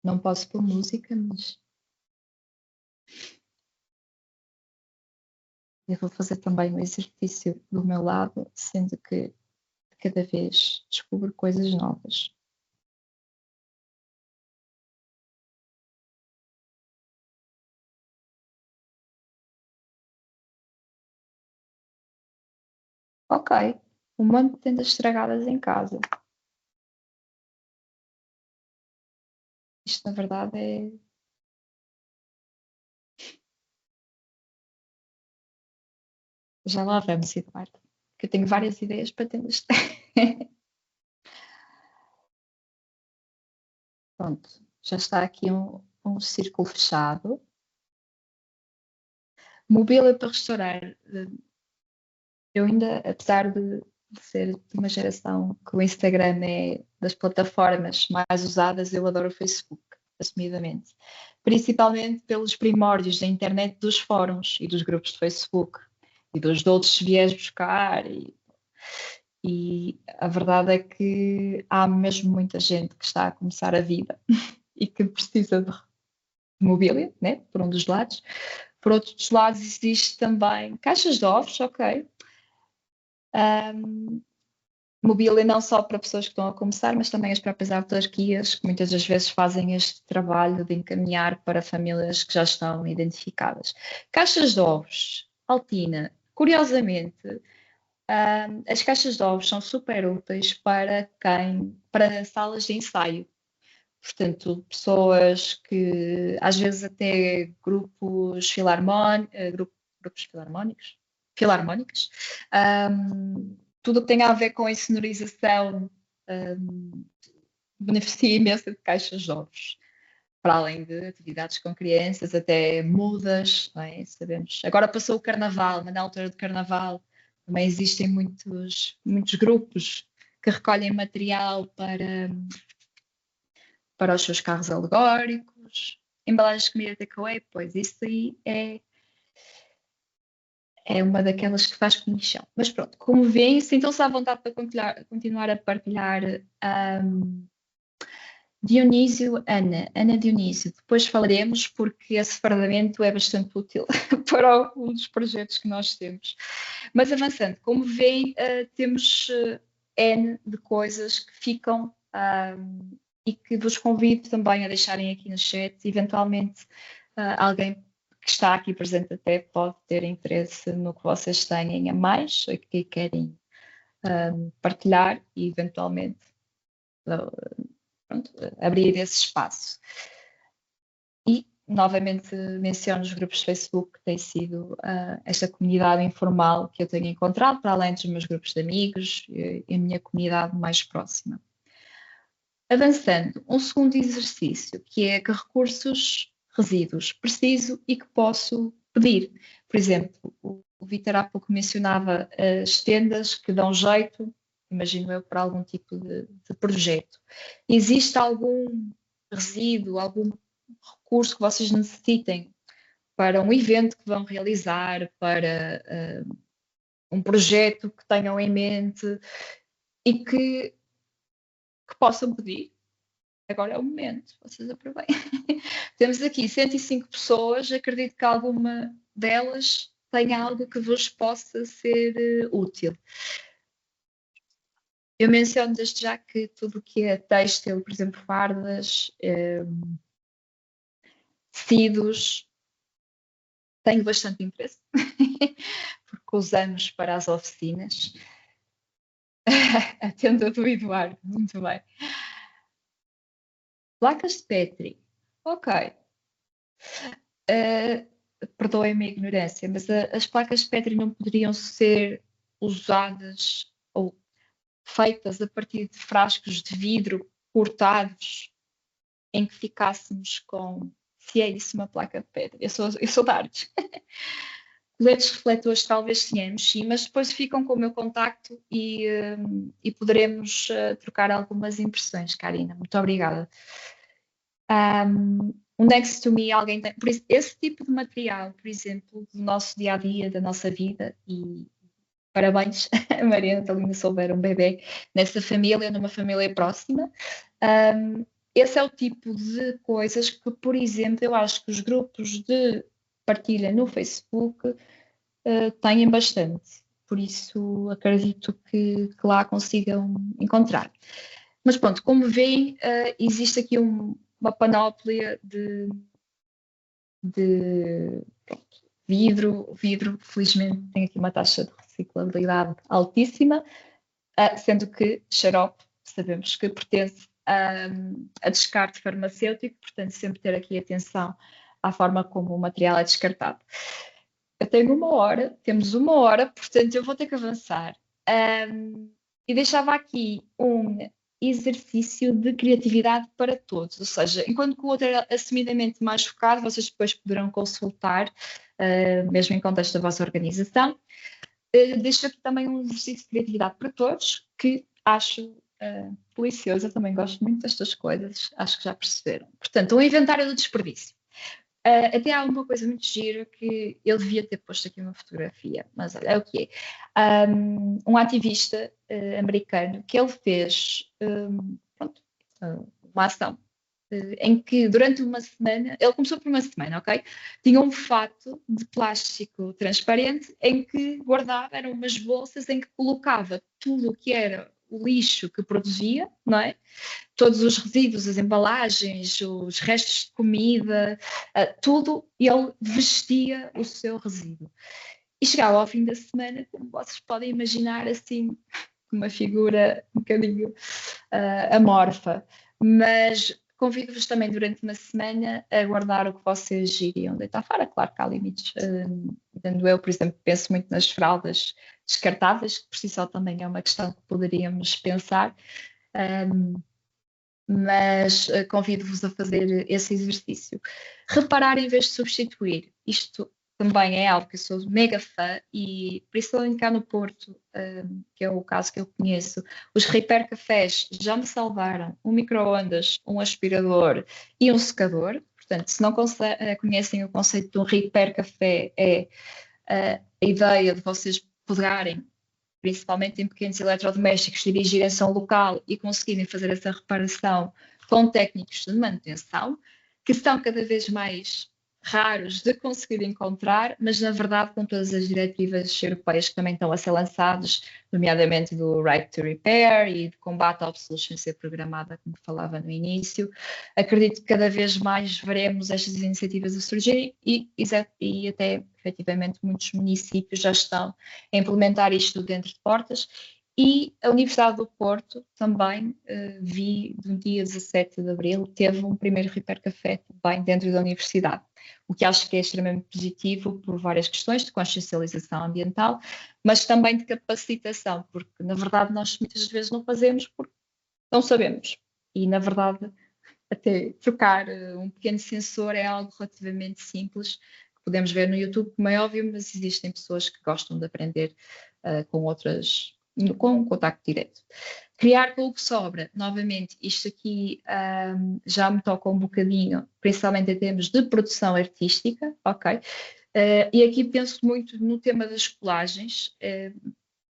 Não posso pôr música, mas eu vou fazer também um exercício do meu lado, sendo que cada vez descubro coisas novas. Ok, um monte de tendas estragadas em casa. Isto, na verdade, é Já lá vamos, Eduardo, que eu tenho várias ideias para temas. Pronto, já está aqui um círculo fechado. Mobília para restaurar. Eu ainda, apesar de ser de uma geração que o Instagram é das plataformas mais usadas, eu adoro o Facebook, assumidamente. Principalmente pelos primórdios da internet, dos fóruns e dos grupos de Facebook e dos de outros viés buscar. E a verdade é que há mesmo muita gente que está a começar a vida e que precisa de mobília, né? Por um dos lados. Por outro dos lados, existe também caixas de ovos, ok. Mobília não só para pessoas que estão a começar, mas também as próprias autarquias, que muitas das vezes fazem este trabalho de encaminhar para famílias que já estão identificadas. Caixas de ovos, Altina, curiosamente, as caixas de ovos são super úteis para salas de ensaio. Portanto, pessoas que às vezes até grupos filarmónicos, tudo o que tem a ver com a insonorização beneficia imenso de caixas de ovos, para além de atividades com crianças, até mudas, não é? Sabemos. Agora passou o Carnaval, mas na altura do Carnaval também existem muitos grupos que recolhem material para os seus carros alegóricos, embalagens de comida takeaway, pois isso aí é uma daquelas que faz comichão. Mas pronto, como veem, sintam-se à vontade para continuar a partilhar. Dionísio, Ana Dionísio, depois falaremos porque esse fardamento é bastante útil para um dos projetos que nós temos. Mas avançando, como veem, temos N de coisas que ficam e que vos convido também a deixarem aqui no chat. Eventualmente, alguém que está aqui presente até pode ter interesse no que vocês têm a mais, ou que querem partilhar e eventualmente abrir esse espaço. E, novamente, menciono os grupos de Facebook, que tem sido esta comunidade informal que eu tenho encontrado, para além dos meus grupos de amigos e a minha comunidade mais próxima. Avançando, um segundo exercício, que é que recursos, resíduos preciso e que posso pedir. Por exemplo, o Vítor há pouco mencionava as tendas que dão jeito, imagino eu, para algum tipo de projeto. Existe algum resíduo, algum recurso que vocês necessitem para um evento que vão realizar, para um projeto que tenham em mente e que possam pedir? Agora é o momento, vocês aproveitem. Temos aqui 105 pessoas, acredito que alguma delas tenha algo que vos possa ser útil. Eu menciono desde já que tudo o que é têxtil, por exemplo, fardas, tecidos, tenho bastante interesse, porque usamos para as oficinas. A tenda do Eduardo, muito bem. Placas de Petri, ok. Perdoem-me a ignorância, mas as placas de Petri não poderiam ser usadas ou feitas a partir de frascos de vidro cortados em que ficássemos com, se é isso, uma placa de Petri. Eu sou de artes. LEDs refletores talvez tenhamos, sim, mas depois ficam com o meu contacto e poderemos trocar algumas impressões, Karina. Muito obrigada. O Next to Me, alguém tem. Por isso, esse tipo de material, por exemplo, do nosso dia a dia, da nossa vida, e parabéns, a Maria Natalina, souber um bebê nessa família, numa família próxima. Esse é o tipo de coisas que, por exemplo, eu acho que os grupos de partilha no Facebook têm bastante. Por isso, acredito que lá consigam encontrar. Mas pronto, como veem, existe aqui uma panóplia de vidro. Vidro, felizmente, tem aqui uma taxa de reciclabilidade altíssima, sendo que xarope sabemos que pertence a descarte farmacêutico, portanto, sempre ter aqui atenção à forma como o material é descartado. eu tenho 1 hora, temos 1 hora, portanto eu vou ter que avançar. E deixava aqui um exercício de criatividade para todos, ou seja, enquanto que o outro era assumidamente mais focado, vocês depois poderão consultar, mesmo em contexto da vossa organização. Deixo aqui também um exercício de criatividade para todos, que acho delicioso, eu também gosto muito destas coisas, acho que já perceberam. Portanto, um inventário do desperdício. Até há uma coisa muito gira que ele devia ter posto aqui uma fotografia, mas olha, é o que é. Um ativista americano que ele fez uma ação em que durante uma semana, ele começou por uma semana, ok? Tinha um fato de plástico transparente em que guardava, eram umas bolsas em que colocava tudo o que era o lixo que produzia, não é? Todos os resíduos, as embalagens, os restos de comida, tudo, ele vestia o seu resíduo. E chegava ao fim da semana, como vocês podem imaginar, assim, uma figura um bocadinho amorfa. Mas convido-vos também durante uma semana a guardar o que vocês iriam deitar fora. Claro que há limites. Eu, por exemplo, penso muito nas fraldas descartáveis, que por si só também é uma questão que poderíamos pensar. Mas convido-vos a fazer esse exercício. Reparar em vez de substituir. Isto também é algo que eu sou mega fã e principalmente cá no Porto, que é o caso que eu conheço, os Repair Cafés já me salvaram um micro-ondas, um aspirador e um secador. Portanto, se não conhecem o conceito de um Repair Café, é a ideia de vocês pegarem principalmente em pequenos eletrodomésticos, dirigirem-se a um local e conseguirem fazer essa reparação com técnicos de manutenção, que são cada vez mais raros de conseguir encontrar, mas na verdade com todas as diretivas europeias que também estão a ser lançadas, nomeadamente do Right to Repair e de combate à obsolescência programada, como falava no início, acredito que cada vez mais veremos estas iniciativas a surgir e até efetivamente muitos municípios já estão a implementar isto dentro de portas. E a Universidade do Porto também, vi no dia 17 de Abril, teve um primeiro Repair Café também dentro da universidade, o que acho que é extremamente positivo por várias questões de consciencialização ambiental, mas também de capacitação, porque na verdade nós muitas vezes não fazemos porque não sabemos. E na verdade até trocar um pequeno sensor é algo relativamente simples, que podemos ver no YouTube, como é óbvio, mas existem pessoas que gostam de aprender com outras, com contacto direto. Criar com o que sobra, novamente, isto aqui já me toca um bocadinho, principalmente em termos de produção artística, ok? E aqui penso muito no tema das colagens,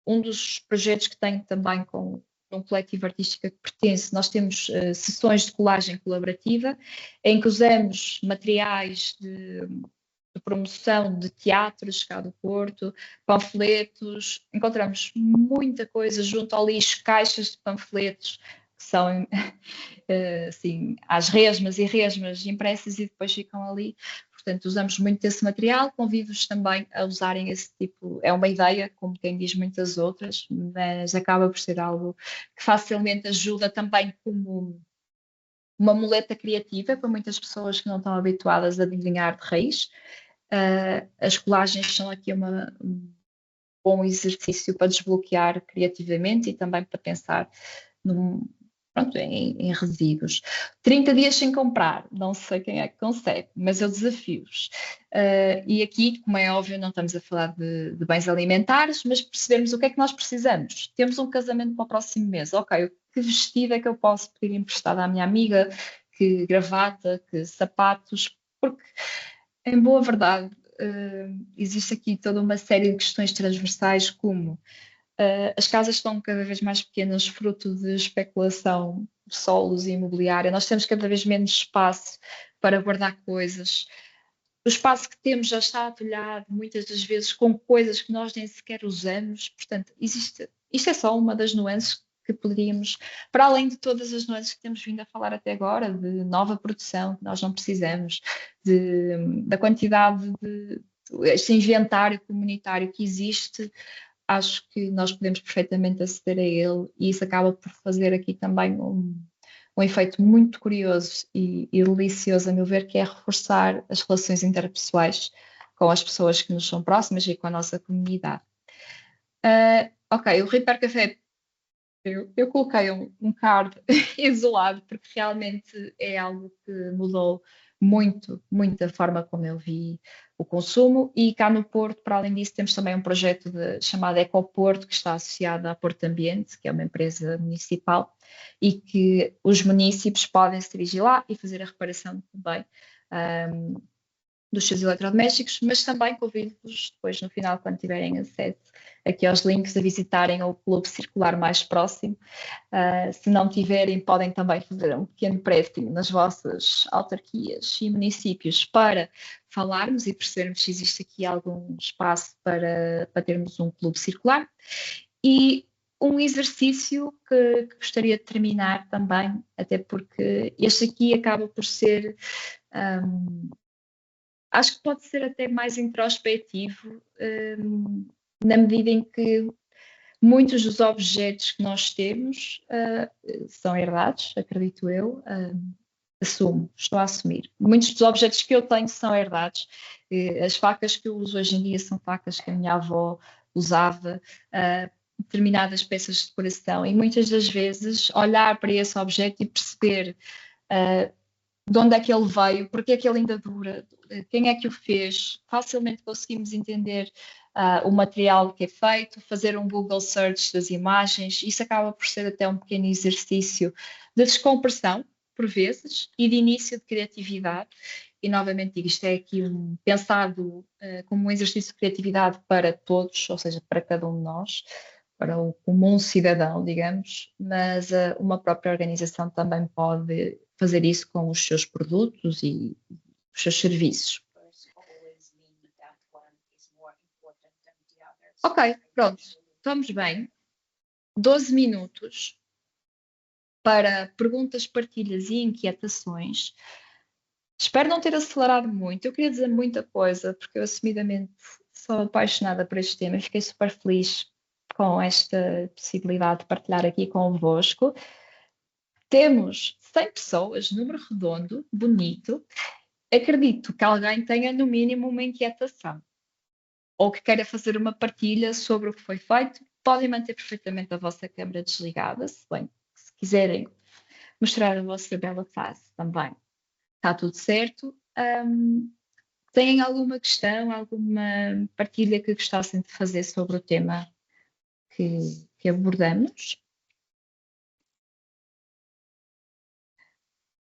um dos projetos que tenho também com um coletivo artístico que pertence, nós temos sessões de colagem colaborativa, em que usamos materiais de promoção de teatros cá do Porto, panfletos, encontramos muita coisa junto ao lixo, caixas de panfletos que são assim, às resmas e resmas impressas e depois ficam ali. Portanto, usamos muito esse material, convido-vos também a usarem esse tipo, é uma ideia, como quem diz muitas outras, mas acaba por ser algo que facilmente ajuda também como uma muleta criativa para muitas pessoas que não estão habituadas a desenhar de raiz. As colagens são aqui um bom exercício para desbloquear criativamente e também para pensar em resíduos. 30 dias sem comprar, não sei quem é que consegue, mas eu desafio-os. E aqui, como é óbvio, não estamos a falar de bens alimentares, mas percebermos o que é que nós precisamos. Temos um casamento para o próximo mês, ok, que vestido é que eu posso pedir emprestado à minha amiga, que gravata, que sapatos, porque, em boa verdade, existe aqui toda uma série de questões transversais, como as casas estão cada vez mais pequenas, fruto de especulação de solos e imobiliária. Nós temos cada vez menos espaço para guardar coisas. O espaço que temos já está atolhado, muitas das vezes, com coisas que nós nem sequer usamos. Portanto, isto é só uma das nuances que poderíamos, para além de todas as nuances que temos vindo a falar até agora, de nova produção que nós não precisamos, da quantidade este inventário comunitário que existe. Acho que nós podemos perfeitamente aceder a ele e isso acaba por fazer aqui também um efeito muito curioso e delicioso, a meu ver, que é reforçar as relações interpessoais com as pessoas que nos são próximas e com a nossa comunidade. Ok, o Repair Café, eu coloquei um card isolado, porque realmente é algo que mudou muito, muito a forma como eu vi o consumo. E cá no Porto, para além disso, temos também um projeto chamado Ecoporto, que está associado à Porto Ambiente, que é uma empresa municipal, e que os munícipes podem se dirigir lá e fazer a reparação também dos seus eletrodomésticos, mas também convido-vos depois, no final, quando tiverem acesso aqui aos links, a visitarem o Clube Circular mais próximo. Se não tiverem, podem também fazer um pequeno préstimo nas vossas autarquias e municípios para falarmos e percebermos se existe aqui algum espaço para termos um clube circular. E um exercício que gostaria de terminar também, até porque este aqui acaba por ser... acho que pode ser até mais introspectivo, na medida em que muitos dos objetos que nós temos são herdados, acredito eu. Estou a assumir. Muitos dos objetos que eu tenho são herdados. As facas que eu uso hoje em dia são facas que a minha avó usava, determinadas peças de decoração, e muitas das vezes olhar para esse objeto e perceber de onde é que ele veio, porque é que ele ainda dura, quem é que o fez, facilmente conseguimos entender o material que é feito, fazer um Google Search das imagens. Isso acaba por ser até um pequeno exercício de descompressão, por vezes, e de início de criatividade. E novamente digo, isto é aqui pensado como um exercício de criatividade para todos, ou seja, para cada um de nós, para o comum cidadão, digamos, mas uma própria organização também pode fazer isso com os seus produtos e os seus serviços. Ok, pronto, estamos bem. 12 minutos para perguntas, partilhas e inquietações. Espero não ter acelerado muito. Eu queria dizer muita coisa, porque eu assumidamente sou apaixonada por este tema e fiquei super feliz com esta possibilidade de partilhar aqui convosco. Temos 100 pessoas, número redondo, bonito. Acredito que alguém tenha, no mínimo, uma inquietação ou que queira fazer uma partilha sobre o que foi feito. Podem manter perfeitamente a vossa câmara desligada, se quiserem mostrar a vossa bela face também. Está tudo certo. Têm alguma questão, alguma partilha que gostassem de fazer sobre o tema que abordamos?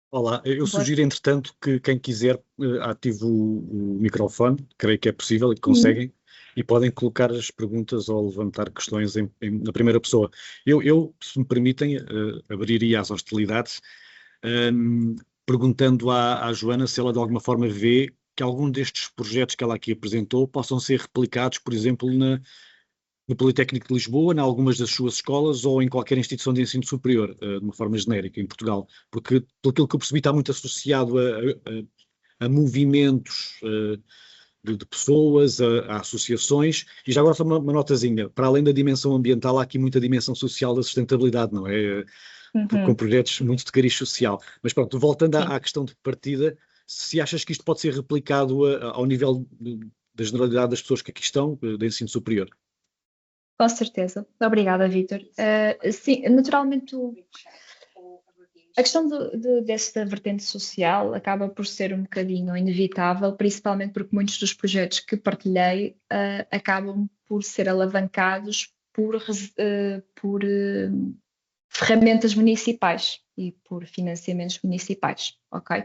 Olá, eu sugiro, entretanto, que quem quiser ative o microfone, creio que é possível e que conseguem, e podem colocar as perguntas ou levantar questões na primeira pessoa. Eu, se me permitem, abriria as hostilidades, perguntando à Joana se ela de alguma forma vê que algum destes projetos que ela aqui apresentou possam ser replicados, por exemplo, no Politécnico de Lisboa, em algumas das suas escolas ou em qualquer instituição de ensino superior, de uma forma genérica, em Portugal. Porque, pelo que eu percebi, está muito associado a movimentos de pessoas, a associações. E já agora só uma notazinha, para além da dimensão ambiental, há aqui muita dimensão social da sustentabilidade, não é? Com projetos muito de cariz social. Mas pronto, voltando à questão de partida, se achas que isto pode ser replicado ao nível da generalidade das pessoas que aqui estão, de ensino superior? Com certeza. Obrigada, Vítor. Sim, naturalmente a questão desta vertente social acaba por ser um bocadinho inevitável, principalmente porque muitos dos projetos que partilhei acabam por ser alavancados por ferramentas municipais e por financiamentos municipais, ok?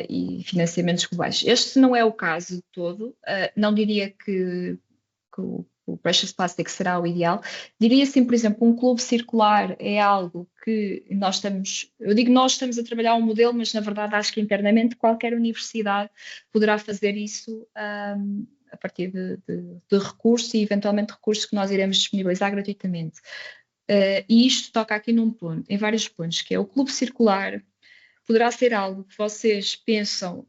E financiamentos globais. Este não é o caso todo. Não diria que o Precious Plastic será o ideal. Diria assim, por exemplo, um clube circular é algo que nós estamos, eu digo nós estamos a trabalhar um modelo, mas na verdade acho que internamente qualquer universidade poderá fazer isso a partir de recursos e eventualmente recursos que nós iremos disponibilizar gratuitamente. E isto toca aqui num ponto, em vários pontos, que é o clube circular poderá ser algo que vocês pensam,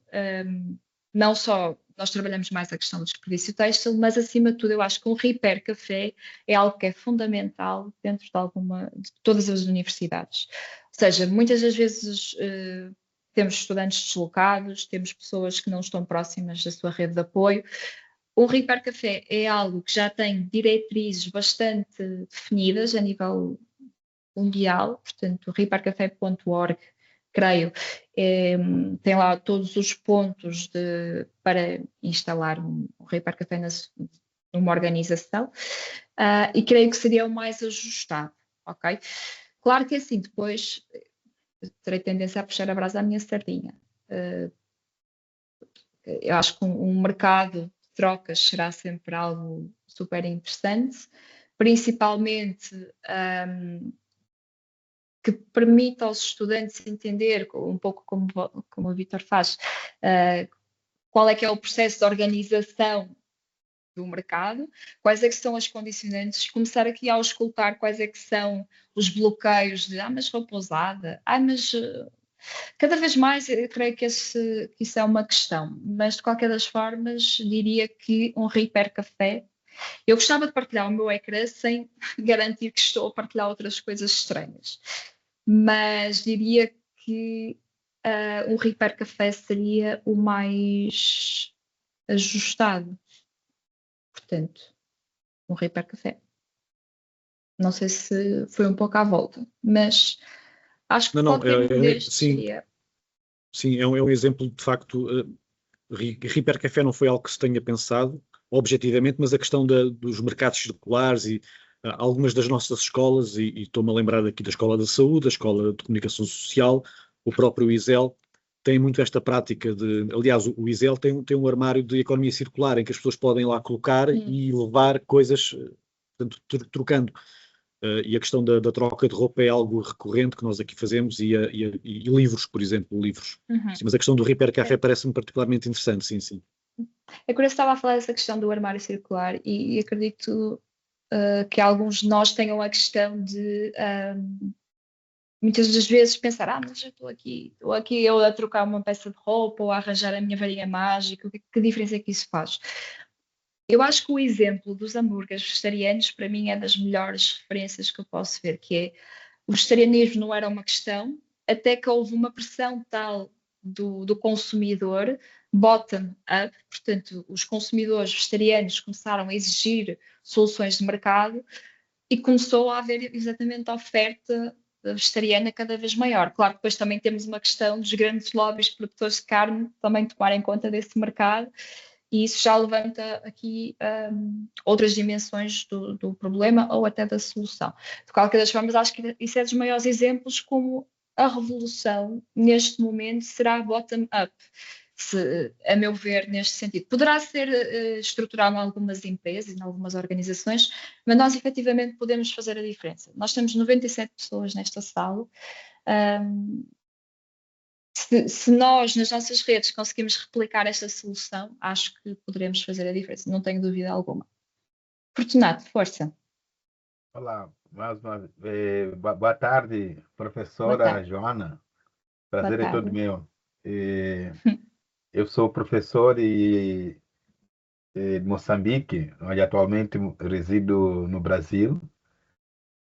não só nós trabalhamos mais a questão do desperdício têxtil, mas acima de tudo eu acho que um Repair Café é algo que é fundamental dentro de todas as universidades. Ou seja, muitas das vezes temos estudantes deslocados, temos pessoas que não estão próximas da sua rede de apoio. O Repair Café é algo que já tem diretrizes bastante definidas a nível mundial, portanto, repaircafé.org, creio, tem lá todos os pontos para instalar um Repair Café numa organização, e creio que seria o mais ajustado, ok? Claro que assim, depois terei tendência a puxar a brasa à minha sardinha. Eu acho que um mercado de trocas será sempre algo super interessante, principalmente que permita aos estudantes entender, um pouco como o Vítor faz, qual é que é o processo de organização do mercado, quais é que são as condicionantes, começar aqui a auscultar quais é que são os bloqueios de, mas roupa usada, mas cada vez mais eu creio que isso é uma questão, mas de qualquer das formas diria que um Repair Café, eu gostava de partilhar o meu ecrã sem garantir que estou a partilhar outras coisas estranhas, mas diria que um Repair Café seria o mais ajustado, portanto, um Repair Café. Não sei se foi um pouco à volta, mas acho que qualquer um destes sim, seria. Sim, é um exemplo, de facto, Repair Café não foi algo que se tenha pensado objetivamente, mas a questão dos mercados circulares e algumas das nossas escolas, e estou-me a lembrar aqui da Escola da Saúde, a Escola de Comunicação Social, o próprio ISEL, tem muito esta prática de, aliás, o ISEL tem um armário de economia circular em que as pessoas podem lá colocar e levar coisas, portanto, trocando. E a questão da troca de roupa é algo recorrente que nós aqui fazemos e livros, por exemplo, livros. Sim, mas a questão do Repair Café parece-me particularmente interessante, sim, sim. É curioso, estava a falar dessa questão do armário circular e acredito que alguns de nós tenham a questão de muitas das vezes pensar, mas eu estou aqui eu a trocar uma peça de roupa ou a arranjar a minha varinha mágica, que diferença é que isso faz? Eu acho que o exemplo dos hambúrgueres vegetarianos, para mim, é das melhores referências que eu posso ver, que é o vegetarianismo não era uma questão, até que houve uma pressão tal do consumidor, bottom-up, portanto, os consumidores vegetarianos começaram a exigir soluções de mercado e começou a haver exatamente a oferta vegetariana cada vez maior. Claro que depois também temos uma questão dos grandes lobbies produtores de carne também tomarem conta desse mercado e isso já levanta aqui outras dimensões do problema ou até da solução. De qualquer das formas, acho que isso é dos maiores exemplos como a revolução, neste momento, será bottom-up, a meu ver, neste sentido. Poderá ser estrutural em algumas empresas, em algumas organizações, mas nós efetivamente podemos fazer a diferença. Nós temos 97 pessoas nesta sala. Se nós, nas nossas redes, conseguimos replicar esta solução, acho que poderemos fazer a diferença, não tenho dúvida alguma. Fortunato, força. Olá, boa tarde, professora Boa tarde. Joana. Boa Prazer é tarde. todo meu. Eu sou professor de Moçambique, onde atualmente resido no Brasil.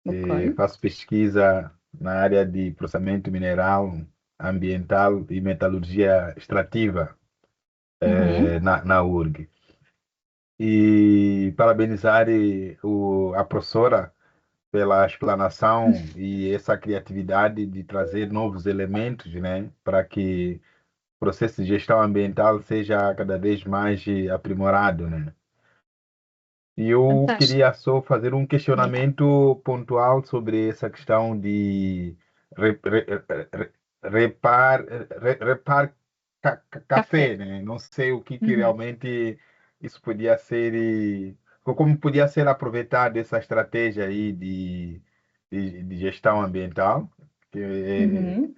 Okay. Faço pesquisa na área de processamento mineral, ambiental e metalurgia extrativa na URG. E parabenizar a professora pela explanação e essa criatividade de trazer novos elementos, né, para que o processo de gestão ambiental seja cada vez mais aprimorado, né? E eu Fantástico. queria só fazer um Diga. questionamento pontual sobre essa questão de re- re- re- repar Café. café, né? Não sei o que realmente isso podia ser ou como podia ser aproveitado essa estratégia aí de gestão ambiental. Uhum.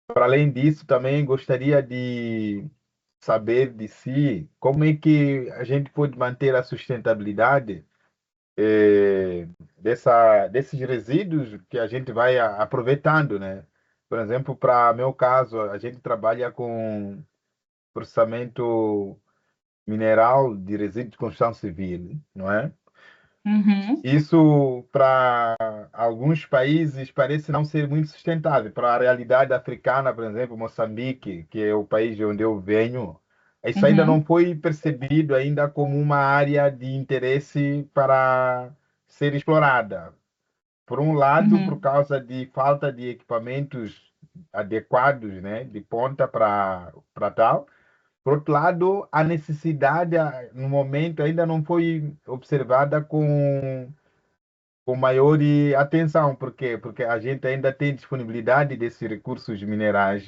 Para além disso, também gostaria de saber de si como é que a gente pode manter a sustentabilidade desses resíduos que a gente vai aproveitando, né? Por exemplo, para meu caso, a gente trabalha com processamento mineral de resíduos de construção civil, não é? Uhum. Isso para alguns países parece não ser muito sustentável. Para a realidade africana, por exemplo, Moçambique, que é o país de onde eu venho, isso ainda não Uhum, foi percebido ainda como uma área de interesse para ser explorada. Por um lado, por uhum, causa de falta de equipamentos adequados, né, de ponta para tal. Por outro lado, a necessidade, no momento, ainda não foi observada com maior atenção. Por quê? Porque a gente ainda tem disponibilidade desses recursos minerais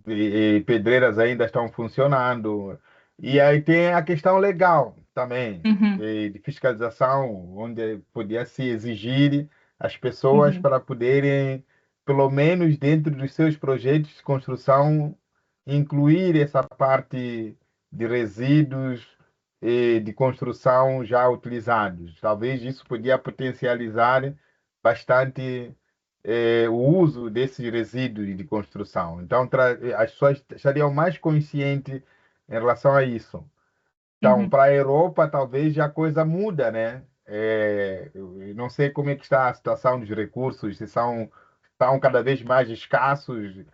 e pedreiras ainda estão funcionando. E aí tem a questão legal também, uhum, de fiscalização, onde podia se exigir as pessoas uhum, para poderem, pelo menos dentro dos seus projetos de construção, incluir essa parte de resíduos de construção já utilizados. Talvez isso podia potencializar bastante o uso desses resíduos de construção. Então, as pessoas estariam mais conscientes em relação a isso. Então, uhum, para a Europa, talvez já a coisa muda, né? Eu não sei como é que está a situação dos recursos, se estão cada vez mais escassos,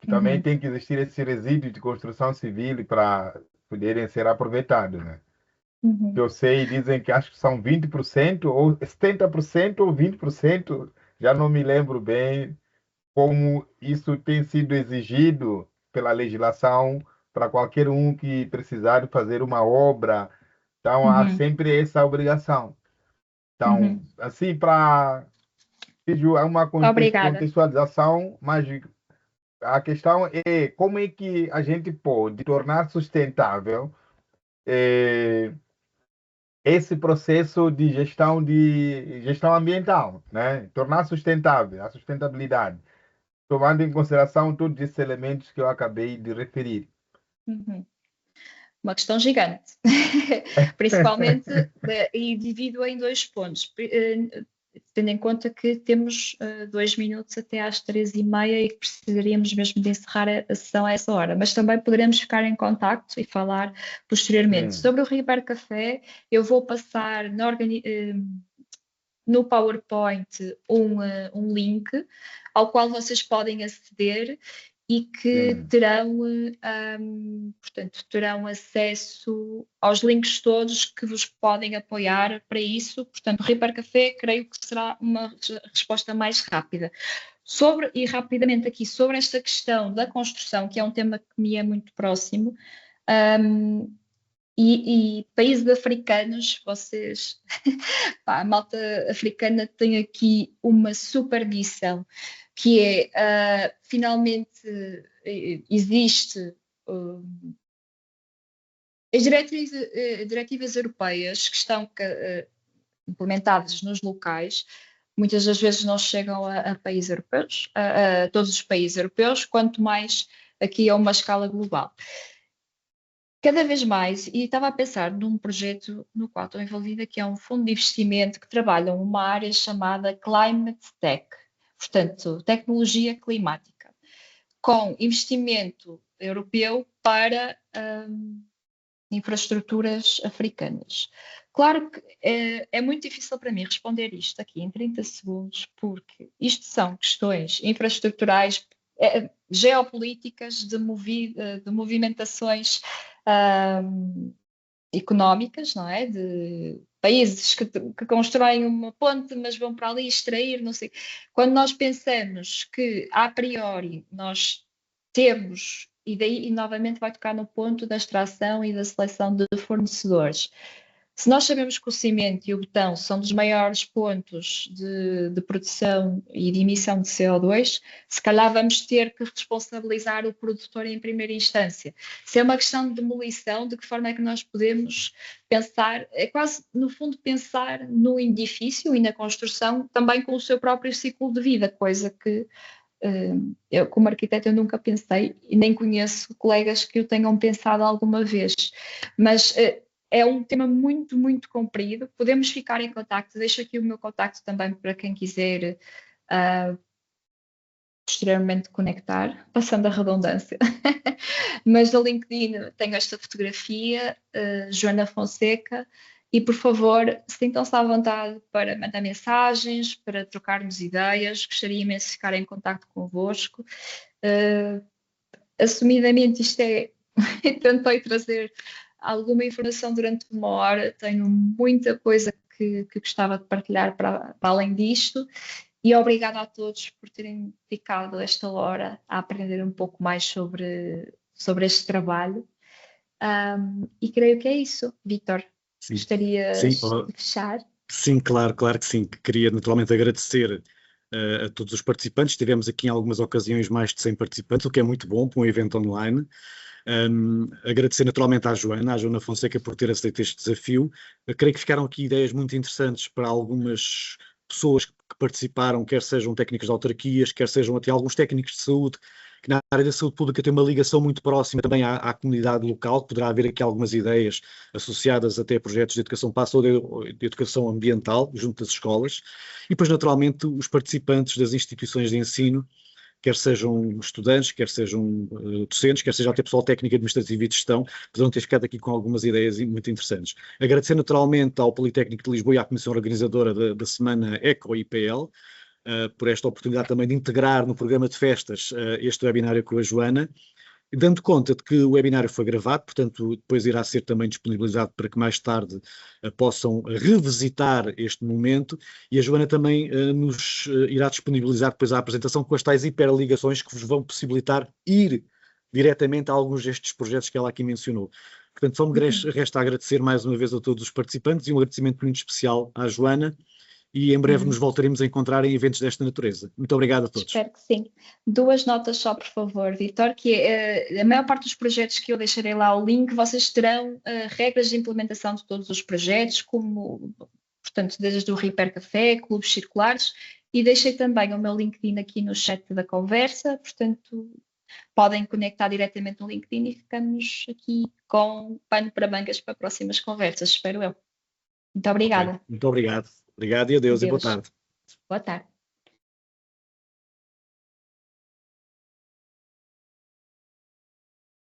que também uhum, tem que existir esse resíduo de construção civil para poderem ser aproveitados, né? Que uhum, eu sei, dizem que acho que são 20% ou 70% ou 20%, já não me lembro bem, como isso tem sido exigido pela legislação para qualquer um que precisar fazer uma obra. Então, há uhum, sempre essa obrigação. Então, uhum. assim, para há uma Obrigada. contextualização, mas a questão é como é que a gente pode tornar sustentável eh, esse processo de gestão ambiental, né? Tornar sustentável, a sustentabilidade, tomando em consideração todos esses elementos que eu acabei de referir. Uhum. Uma questão gigante, principalmente e divido em dois pontos, tendo em conta que temos 2 minutos até às 3h30 e que precisaríamos mesmo de encerrar a sessão a essa hora, mas também poderemos ficar em contacto e falar posteriormente. Sim, Sobre o Ribeiro Café, eu vou passar no PowerPoint um link ao qual vocês podem aceder e que sim. terão, portanto, terão acesso aos links todos que vos podem apoiar para isso. Portanto, Reaper Café, creio que será uma resposta mais rápida. E rapidamente aqui, sobre esta questão da construção, que é um tema que me é muito próximo, um, e países africanos, vocês, pá, a malta africana tem aqui uma super missão, que é, finalmente, existe as diretivas europeias que estão implementadas nos locais, muitas das vezes não chegam a países europeus, a todos os países europeus, quanto mais aqui a uma escala global. Cada vez mais, e estava a pensar num projeto no qual estou envolvida, que é um fundo de investimento que trabalha uma área chamada Climate Tech, portanto, tecnologia climática, com investimento europeu para infraestruturas africanas. Claro que é muito difícil para mim responder isto aqui em 30 segundos, porque isto são questões infraestruturais, geopolíticas, de movimentações económicas, não é? De países que constroem uma ponte, mas vão para ali extrair, não sei. Quando nós pensamos que, a priori, nós temos, e daí, e novamente vai tocar no ponto da extração e da seleção de fornecedores. Se nós sabemos que o cimento e o betão são dos maiores pontos de produção e de emissão de CO2, se calhar vamos ter que responsabilizar o produtor em primeira instância. Se é uma questão de demolição, de que forma é que nós podemos pensar, é quase, no fundo, pensar no edifício e na construção também com o seu próprio ciclo de vida, coisa que eu, como arquiteta, eu nunca pensei e nem conheço colegas que o tenham pensado alguma vez. Mas é um tema muito, muito comprido. Podemos ficar em contacto. Deixo aqui o meu contacto também para quem quiser posteriormente conectar, passando a redundância. Mas no LinkedIn tenho esta fotografia, Joana Fonseca, E, por favor, sintam-se à vontade para mandar mensagens, para trocarmos ideias. Gostaria imenso de ficar em contacto convosco. Assumidamente, isto é... Tentei trazer alguma informação durante 1 hora. Tenho muita coisa que gostava de partilhar para além disto. E obrigada a todos por terem dedicado esta hora a aprender um pouco mais sobre este trabalho. E creio que é isso, Vítor. Sim. Gostarias de fechar? Sim, claro que sim. Queria naturalmente agradecer a todos os participantes. Tivemos aqui em algumas ocasiões mais de 100 participantes, o que é muito bom para um evento online. Agradecer naturalmente à Joana Fonseca por ter aceito este desafio. Eu creio que ficaram aqui ideias muito interessantes para algumas pessoas que participaram, quer sejam técnicos de autarquias, quer sejam até alguns técnicos de saúde, que na área da saúde pública tem uma ligação muito próxima também à comunidade local. Poderá haver aqui algumas ideias associadas até a projetos de educação passo ou de educação ambiental junto das escolas. E depois, naturalmente, os participantes das instituições de ensino, quer sejam estudantes, quer sejam docentes, quer seja até pessoal técnico, administrativo e de gestão, poderão ter ficado aqui com algumas ideias muito interessantes. Agradecer naturalmente ao Politécnico de Lisboa e à Comissão Organizadora da Semana ECO-IPL, por esta oportunidade também de integrar no programa de festas este webinário com a Joana, dando conta de que o webinário foi gravado, portanto depois irá ser também disponibilizado para que mais tarde possam revisitar este momento, e a Joana também nos irá disponibilizar depois a apresentação com as tais hiperligações que vos vão possibilitar ir diretamente a alguns destes projetos que ela aqui mencionou. Portanto, só me resta agradecer mais uma vez a todos os participantes e um agradecimento muito especial à Joana. E em breve nos voltaremos a encontrar em eventos desta natureza. Muito obrigado a todos. Espero que sim. 2 notas só, por favor, Vítor, que a maior parte dos projetos que eu deixarei lá o link, vocês terão regras de implementação de todos os projetos, como, portanto, desde o Repair Café, clubes circulares, e deixei também o meu LinkedIn aqui no chat da conversa, portanto, podem conectar diretamente no LinkedIn e ficamos aqui com pano para mangas para próximas conversas, espero eu. Muito obrigada. Okay. Muito obrigado. Obrigado e adeus. E boa tarde. Boa tarde.